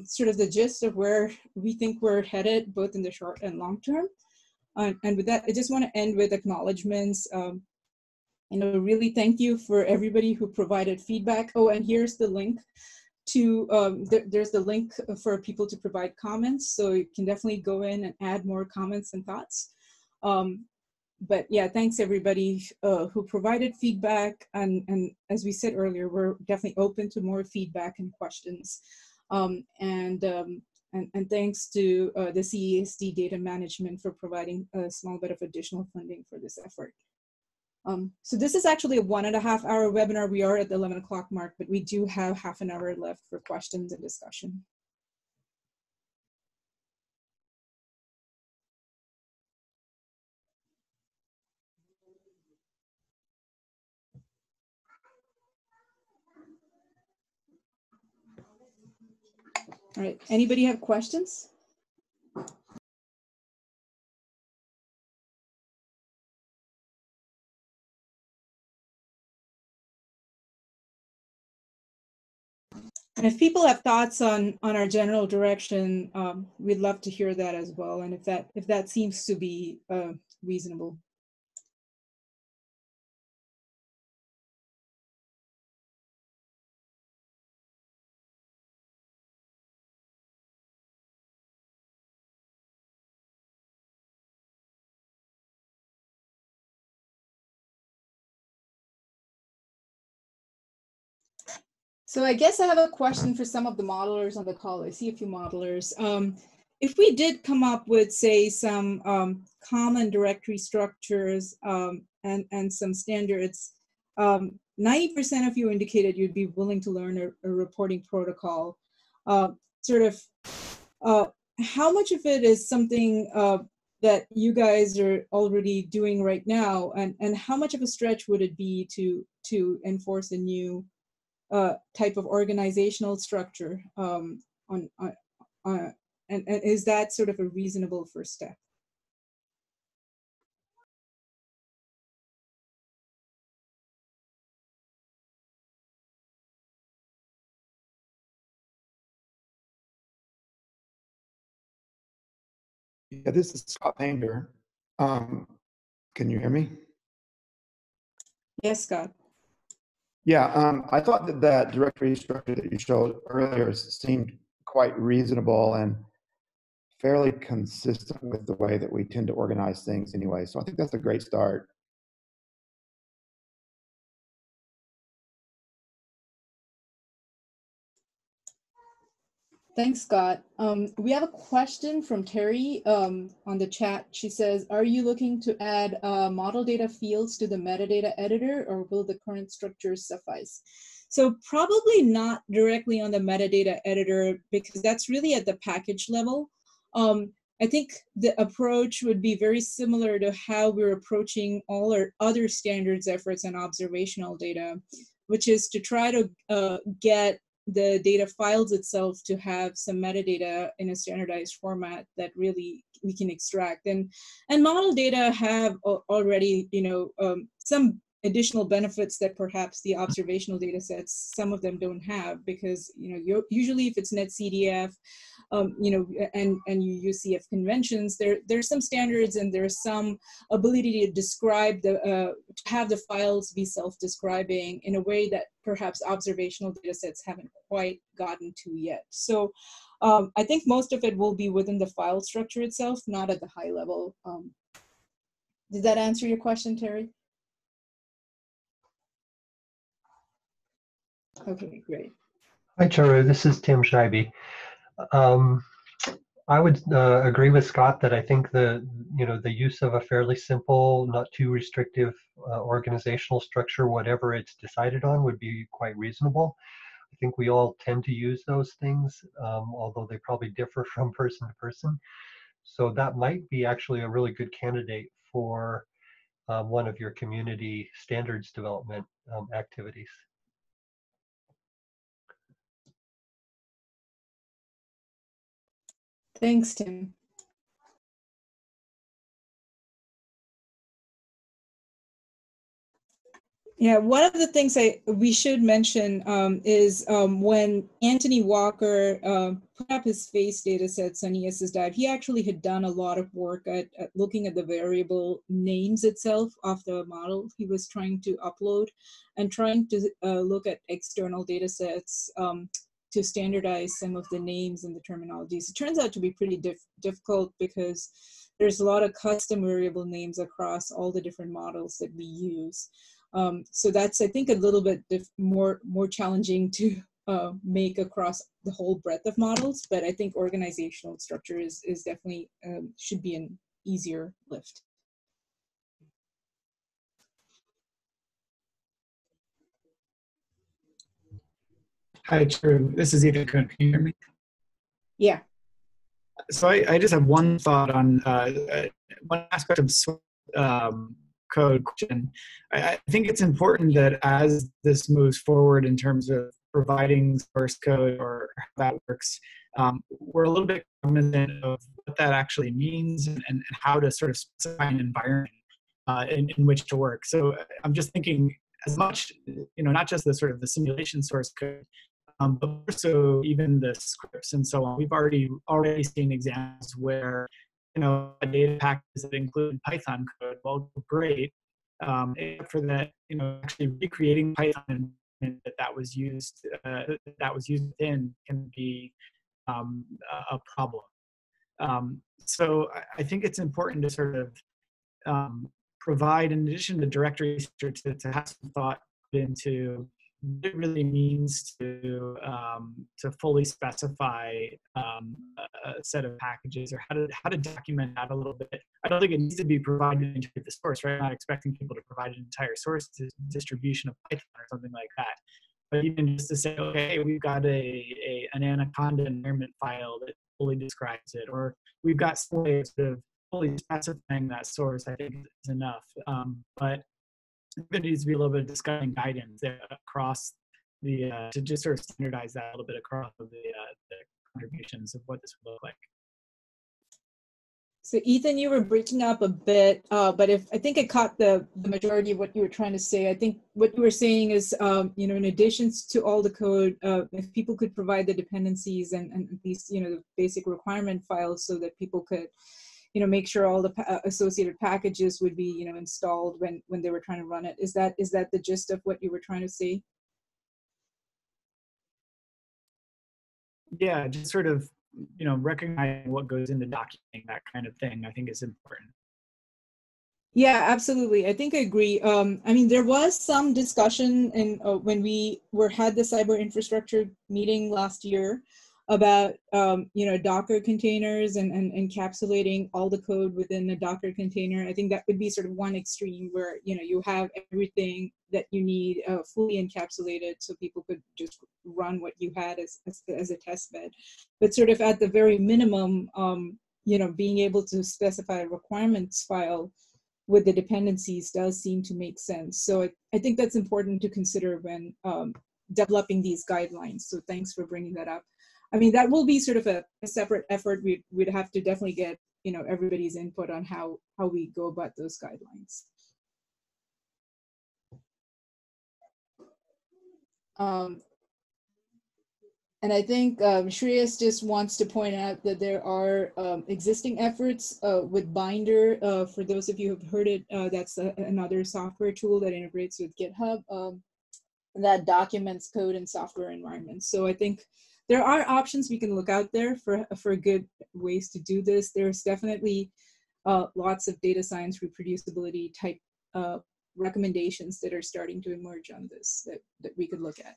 Speaker 1: sort of the gist of where we think we're headed, both in the short and long term. And with that, I just want to end with acknowledgements. Really thank you for everybody who provided feedback. Oh, and here's the link to, there's the link for people to provide comments. So you can definitely go in and add more comments and thoughts. But yeah, thanks everybody who provided feedback. And as we said earlier, we're definitely open to more feedback and questions. And thanks to the CESD Data Management for providing a small bit of additional funding for this effort. So this is actually a 1.5 hour webinar. We are at the 11 o'clock mark, but we do have half an hour left for questions and discussion. All right, anybody have questions? And if people have thoughts on our general direction, we'd love to hear that as well. And if that seems to be reasonable. So I guess I have a question for some of the modelers on the call. I see a few modelers. If we did come up with, say, some common directory structures and some standards, 90% of you indicated you'd be willing to learn a reporting protocol. How much of it is something that you guys are already doing right now, and how much of a stretch would it be to enforce a new type of organizational structure, and is that sort of a reasonable first step?
Speaker 6: Yeah, this is Scott Painter. Can you hear me?
Speaker 1: Yes, Scott.
Speaker 6: Yeah, I thought that directory structure that you showed earlier seemed quite reasonable and fairly consistent with the way that we tend to organize things anyway. So I think that's a great start.
Speaker 1: Thanks, Scott. We have a question from Terry on the chat. She says, are you looking to add model data fields to the metadata editor, or will the current structures suffice? So probably not directly on the metadata editor, because that's really at the package level. I think the approach would be very similar to how we're approaching all our other standards efforts and observational data, which is to try to get the data files itself to have some metadata in a standardized format that really we can extract. And model data have already, some additional benefits that perhaps the observational data sets, some of them don't have, because, usually if it's NetCDF, and you use CF conventions, there's some standards and there's some ability to describe to have the files be self-describing in a way that perhaps observational data sets haven't quite gotten to yet. So I think most of it will be within the file structure itself, not at the high level. Did that answer your question, Terry? Okay, great.
Speaker 7: Hi, Charu. This is Tim Scheibe. I would agree with Scott that I think the use of a fairly simple, not too restrictive organizational structure, whatever it's decided on, would be quite reasonable. I think we all tend to use those things, although they probably differ from person to person. So that might be actually a really good candidate for one of your community standards development activities.
Speaker 1: Thanks, Tim. Yeah, one of the things we should mention is when Anthony Walker put up his face data sets on ESS-DIVE, he actually had done a lot of work at looking at the variable names itself of the model he was trying to upload and trying to look at external data sets to standardize some of the names and the terminologies. It turns out to be pretty difficult because there's a lot of custom variable names across all the different models that we use. So that's, I think, a little bit more challenging to make across the whole breadth of models, but I think organizational structure is definitely should be an easier lift.
Speaker 8: Hi, Drew. This is Ethan Kuhn. Can you hear me?
Speaker 1: Yeah.
Speaker 8: So I just have one thought on one aspect of code question. I think it's important that as this moves forward in terms of providing source code or how that works, we're a little bit cognizant of what that actually means and how to sort of specify an environment in which to work. So I'm just thinking as much, not just the sort of the simulation source code, but also even the scripts and so on. We've already seen examples where a data package that include Python code, well, great, except for that, actually recreating Python that was used in can be a problem. So I think it's important to sort of provide, in addition to directory research, to have some thought into what it really means to fully specify a set of packages, or how to document that a little bit. I don't think it needs to be provided into the source, right? I'm not expecting people to provide an entire source distribution of Python or something like that. But even just to say, okay, we've got an Anaconda environment file that fully describes it, or we've got some way of sort of fully specifying that source, I think is enough. But there needs to be a little bit of discussion guidance there across the to just sort of standardize that a little bit across the contributions of what this would look like.
Speaker 1: So Ethan, you were breaking up a bit, but I think I caught the majority of what you were trying to say. I think what you were saying is, in addition to all the code, if people could provide the dependencies and these, the basic requirement files, so that people could, make sure all the associated packages would be, installed when they were trying to run it. Is that the gist of what you were trying to say?
Speaker 8: Yeah, just sort of, recognizing what goes into documenting that kind of thing, I think is important.
Speaker 1: Yeah, absolutely. I think I agree. I mean, there was some discussion when we had the cyber infrastructure meeting last year about, Docker containers and encapsulating all the code within a Docker container. I think that would be sort of one extreme where, you have everything that you need fully encapsulated so people could just run what you had as a test bed. But sort of at the very minimum, being able to specify a requirements file with the dependencies does seem to make sense. So I think that's important to consider when developing these guidelines. So thanks for bringing that up. I mean, that will be sort of a separate effort. We'd have to definitely get, everybody's input on how we go about those guidelines. And I think Shreyas just wants to point out that there are existing efforts with Binder. For those of you who've heard it, that's another software tool that integrates with GitHub that documents code in software environments. So I think there are options we can look out there for good ways to do this. There's definitely lots of data science reproducibility type recommendations that are starting to emerge on this that we could look at.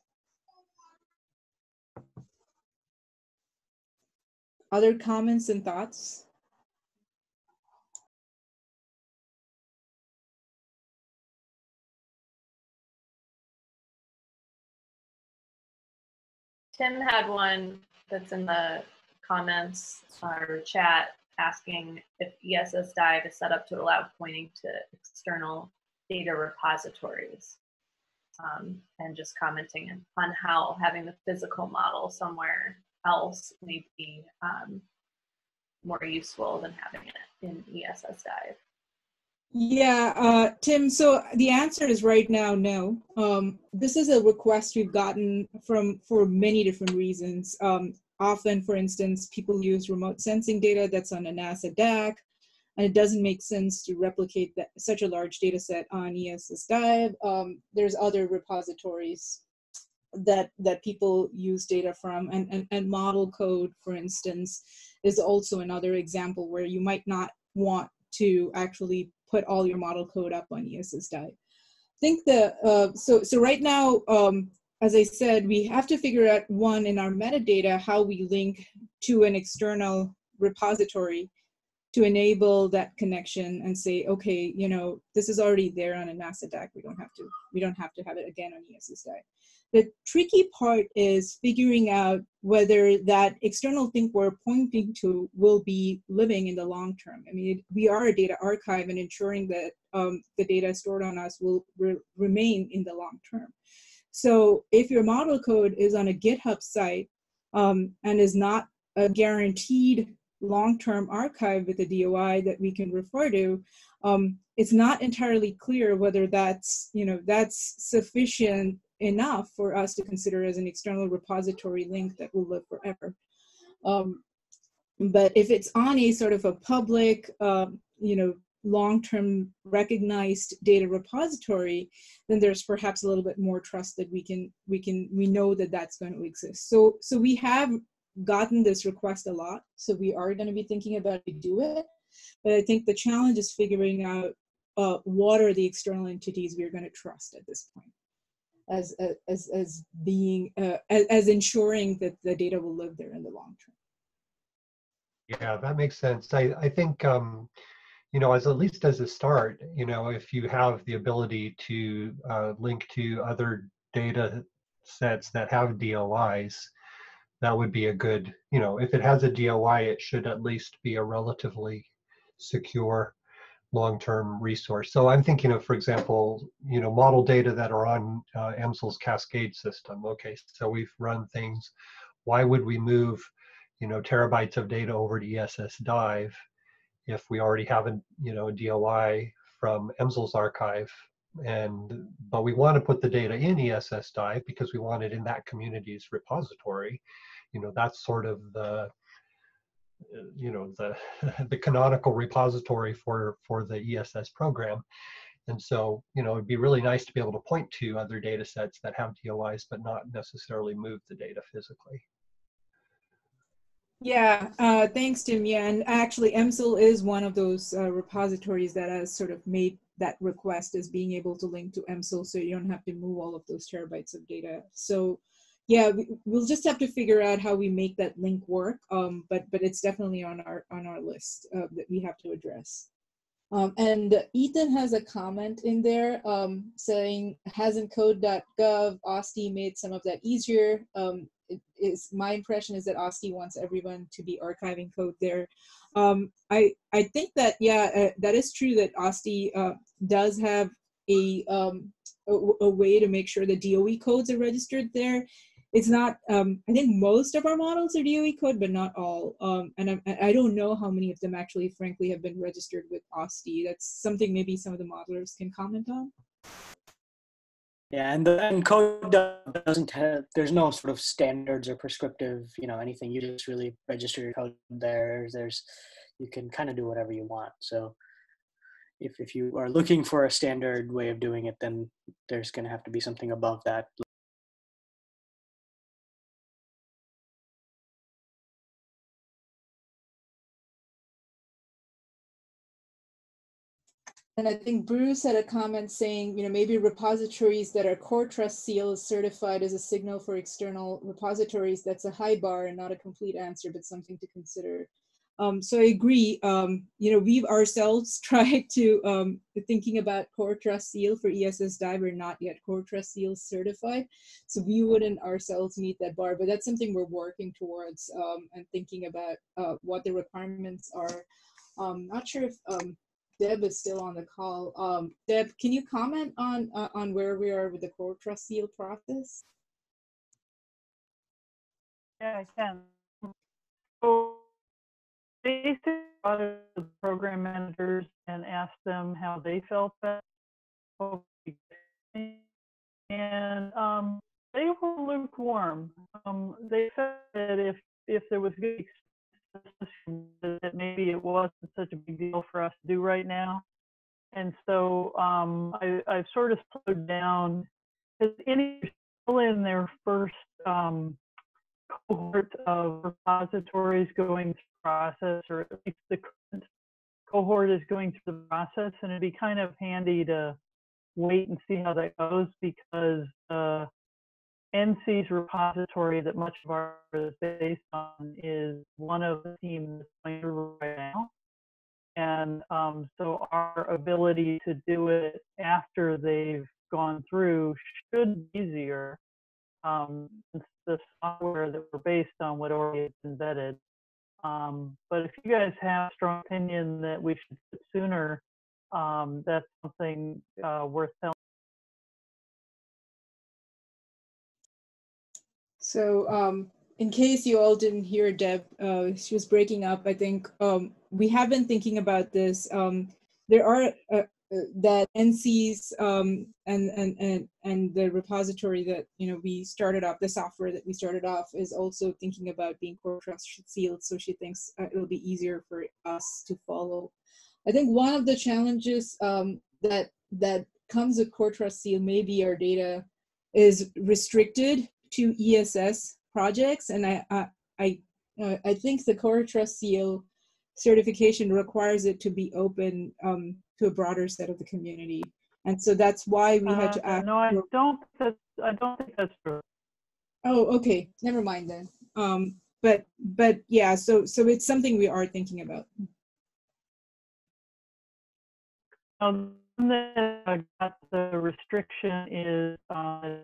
Speaker 1: Other comments and thoughts?
Speaker 2: Tim had one that's in the comments or chat asking if ESS-DIVE is set up to allow pointing to external data repositories, and just commenting on how having the physical model somewhere else may be more useful than having it in ESS-DIVE.
Speaker 1: Yeah, Tim, so the answer is right now, no. This is a request we've gotten for many different reasons. Often, for instance, people use remote sensing data that's on a NASA DAC, and it doesn't make sense to replicate such a large data set on ESS-DIVE. There's other repositories that people use data from, and model code, for instance, is also another example where you might not want to actually put all your model code up on ESS-DIVE. I think so right now, as I said, we have to figure out, one, in our metadata, how we link to an external repository to enable that connection and say, okay, you know, this is already there on a NASA DAC. We don't have to have it again on ESS-DIVE. The tricky part is figuring out whether that external thing we're pointing to will be living in the long term. I mean, we are a data archive, and ensuring that the data stored on us will remain in the long term. So if your model code is on a GitHub site and is not a guaranteed long-term archive with a DOI that we can refer to, it's not entirely clear whether that's sufficient enough for us to consider as an external repository link that will live forever. But if it's on a sort of a public, long-term recognized data repository, then there's perhaps a little bit more trust that we know that that's going to exist. So we have gotten this request a lot, so we are going to be thinking about how to do it. But I think the challenge is figuring out what are the external entities we're going to trust at this point, as ensuring that the data will live there in the long term.
Speaker 7: Yeah, that makes sense. I think as at least as a start, if you have the ability to link to other data sets that have DOIs, that would be a good, if it has a DOI, it should at least be a relatively secure long-term resource. So I'm thinking of, for example, model data that are on EMSL's Cascade system. Okay, so we've run things. Why would we move, terabytes of data over to ESS-DIVE if we already have a DOI from EMSL's archive? But we want to put the data in ESS-DIVE because we want it in that community's repository. That's sort of the the canonical repository for the ESS program. And so, it'd be really nice to be able to point to other data sets that have DOIs, but not necessarily move the data physically.
Speaker 1: Yeah, thanks, Tim. Yeah, and actually EMSL is one of those repositories that has sort of made that request as being able to link to EMSL, so you don't have to move all of those terabytes of data. So yeah, we'll just have to figure out how we make that link work, but it's definitely on our list that we have to address. And Ethan has a comment in there saying, hasn't code.gov OSTI made some of that easier? My impression is that OSTI wants everyone to be archiving code there. I think that, yeah, that is true that OSTI does have a way to make sure the DOE codes are registered there. It's not, I think most of our models are DOE code, but not all. And I don't know how many of them actually, frankly, have been registered with OSTI. That's something maybe some of the modelers can comment on.
Speaker 4: Yeah, and code doesn't have, there's no sort of standards or prescriptive, anything. You just really register your code there. You can kind of do whatever you want. So if you are looking for a standard way of doing it, then there's going to have to be something above that.
Speaker 1: And I think Bruce had a comment saying, maybe repositories that are core trust seal is certified as a signal for external repositories. That's a high bar and not a complete answer, but something to consider. So I agree. We've ourselves tried to thinking about Core Trust Seal for ESS-DIVE. We're not yet Core Trust Seal certified, so we wouldn't ourselves meet that bar. But that's something we're working towards and thinking about what the requirements are. Not sure if Deb is still on the call. Deb, can you comment on where we are with the Core Trust Seal process?
Speaker 9: Yeah, I can. So basically, I brought the program managers and asked them how they felt about it. And they were lukewarm. They said that if there was good experience, that maybe it wasn't such a big deal for us to do right now. And so I've sort of slowed down, because any still in their first cohort of repositories going through the process, or at least the current cohort is going through the process, and it'd be kind of handy to wait and see how that goes, because NC's repository that much of our is based on is one of the teams going through right now. And so our ability to do it after they've gone through should be easier. Since the software that we're based on would already be embedded. But if you guys have a strong opinion that we should do it sooner, that's something worth telling.
Speaker 1: So in case you all didn't hear Deb, she was breaking up. I think we have been thinking about this. There are that NC's and the repository that we started off, the software that we started off, is also thinking about being Core Trust sealed. So she thinks it'll be easier for us to follow. I think one of the challenges that comes with Core Trust Seal, maybe our data is restricted to ESS projects, and I think the Core Trust Seal certification requires it to be open to a broader set of the community, and so that's why we had to ask.
Speaker 9: No, I don't think that's true.
Speaker 1: Oh, okay, never mind then. But yeah, so it's something we are thinking about.
Speaker 9: That got the restriction is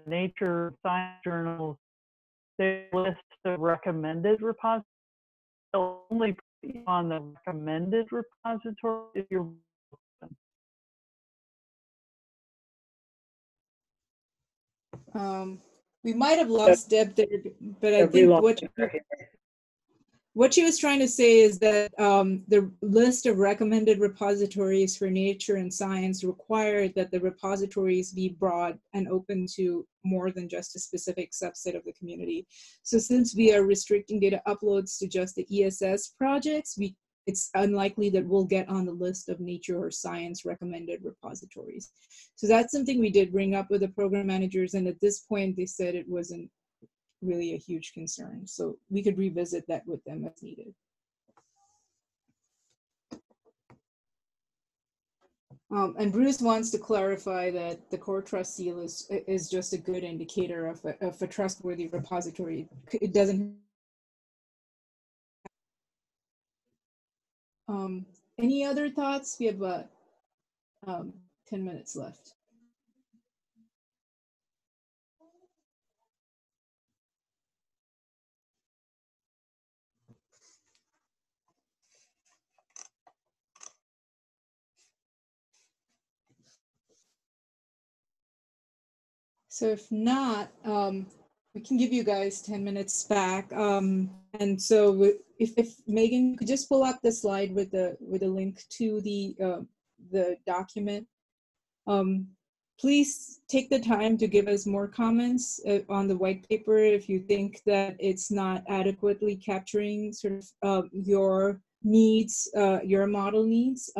Speaker 9: Nature Science journals. They list the recommended repository. They'll only put you on the recommended repository if you're
Speaker 1: open. We might have lost Deb there, but I think what she was trying to say is that the list of recommended repositories for nature and science required that the repositories be broad and open to more than just a specific subset of the community. So since we are restricting data uploads to just the ESS projects, it's unlikely that we'll get on the list of nature or science recommended repositories. So that's something we did bring up with the program managers, and at this point they said it wasn't really a huge concern. So we could revisit that with them as needed. And Bruce wants to clarify that the Core Trust Seal is just a good indicator of a trustworthy repository. It doesn't. Any other thoughts? We have about 10 minutes left. So if not, we can give you guys 10 minutes back. And so if Megan could just pull up the slide with the link to the document. Please take the time to give us more comments on the white paper if you think that it's not adequately capturing sort of your needs, your model needs.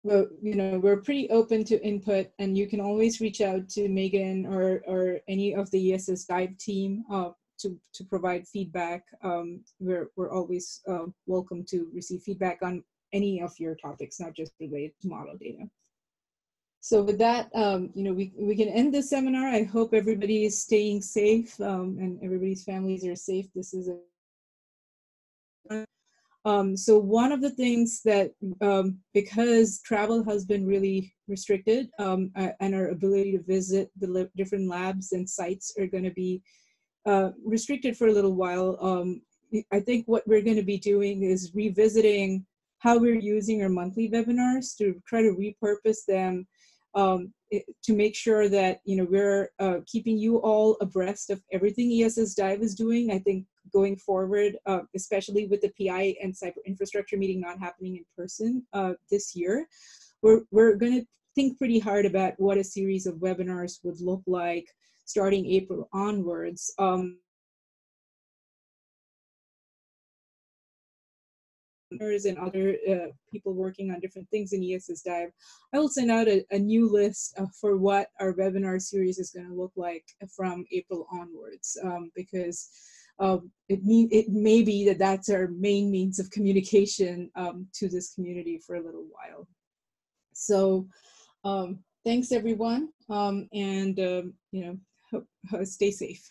Speaker 1: Well, we're pretty open to input, and you can always reach out to Megan or any of the ESS-DIVE team to provide feedback. We're always welcome to receive feedback on any of your topics, not just related to model data. So with that, we can end the seminar. I hope everybody is staying safe and everybody's families are safe. This is a So one of the things that, because travel has been really restricted and our ability to visit the different labs and sites are going to be restricted for a little while, I think what we're going to be doing is revisiting how we're using our monthly webinars to try to repurpose them to make sure that, you know, we're keeping you all abreast of everything ESS-DIVE is doing. I think going forward, especially with the PI and cyber infrastructure meeting not happening in person this year, we're going to think pretty hard about what a series of webinars would look like starting April onwards. And other people working on different things in ESS-DIVE, I will send out a new list for what our webinar series is going to look like from April onwards, because it may be that that's our main means of communication to this community for a little while. So thanks everyone, and you know, stay safe.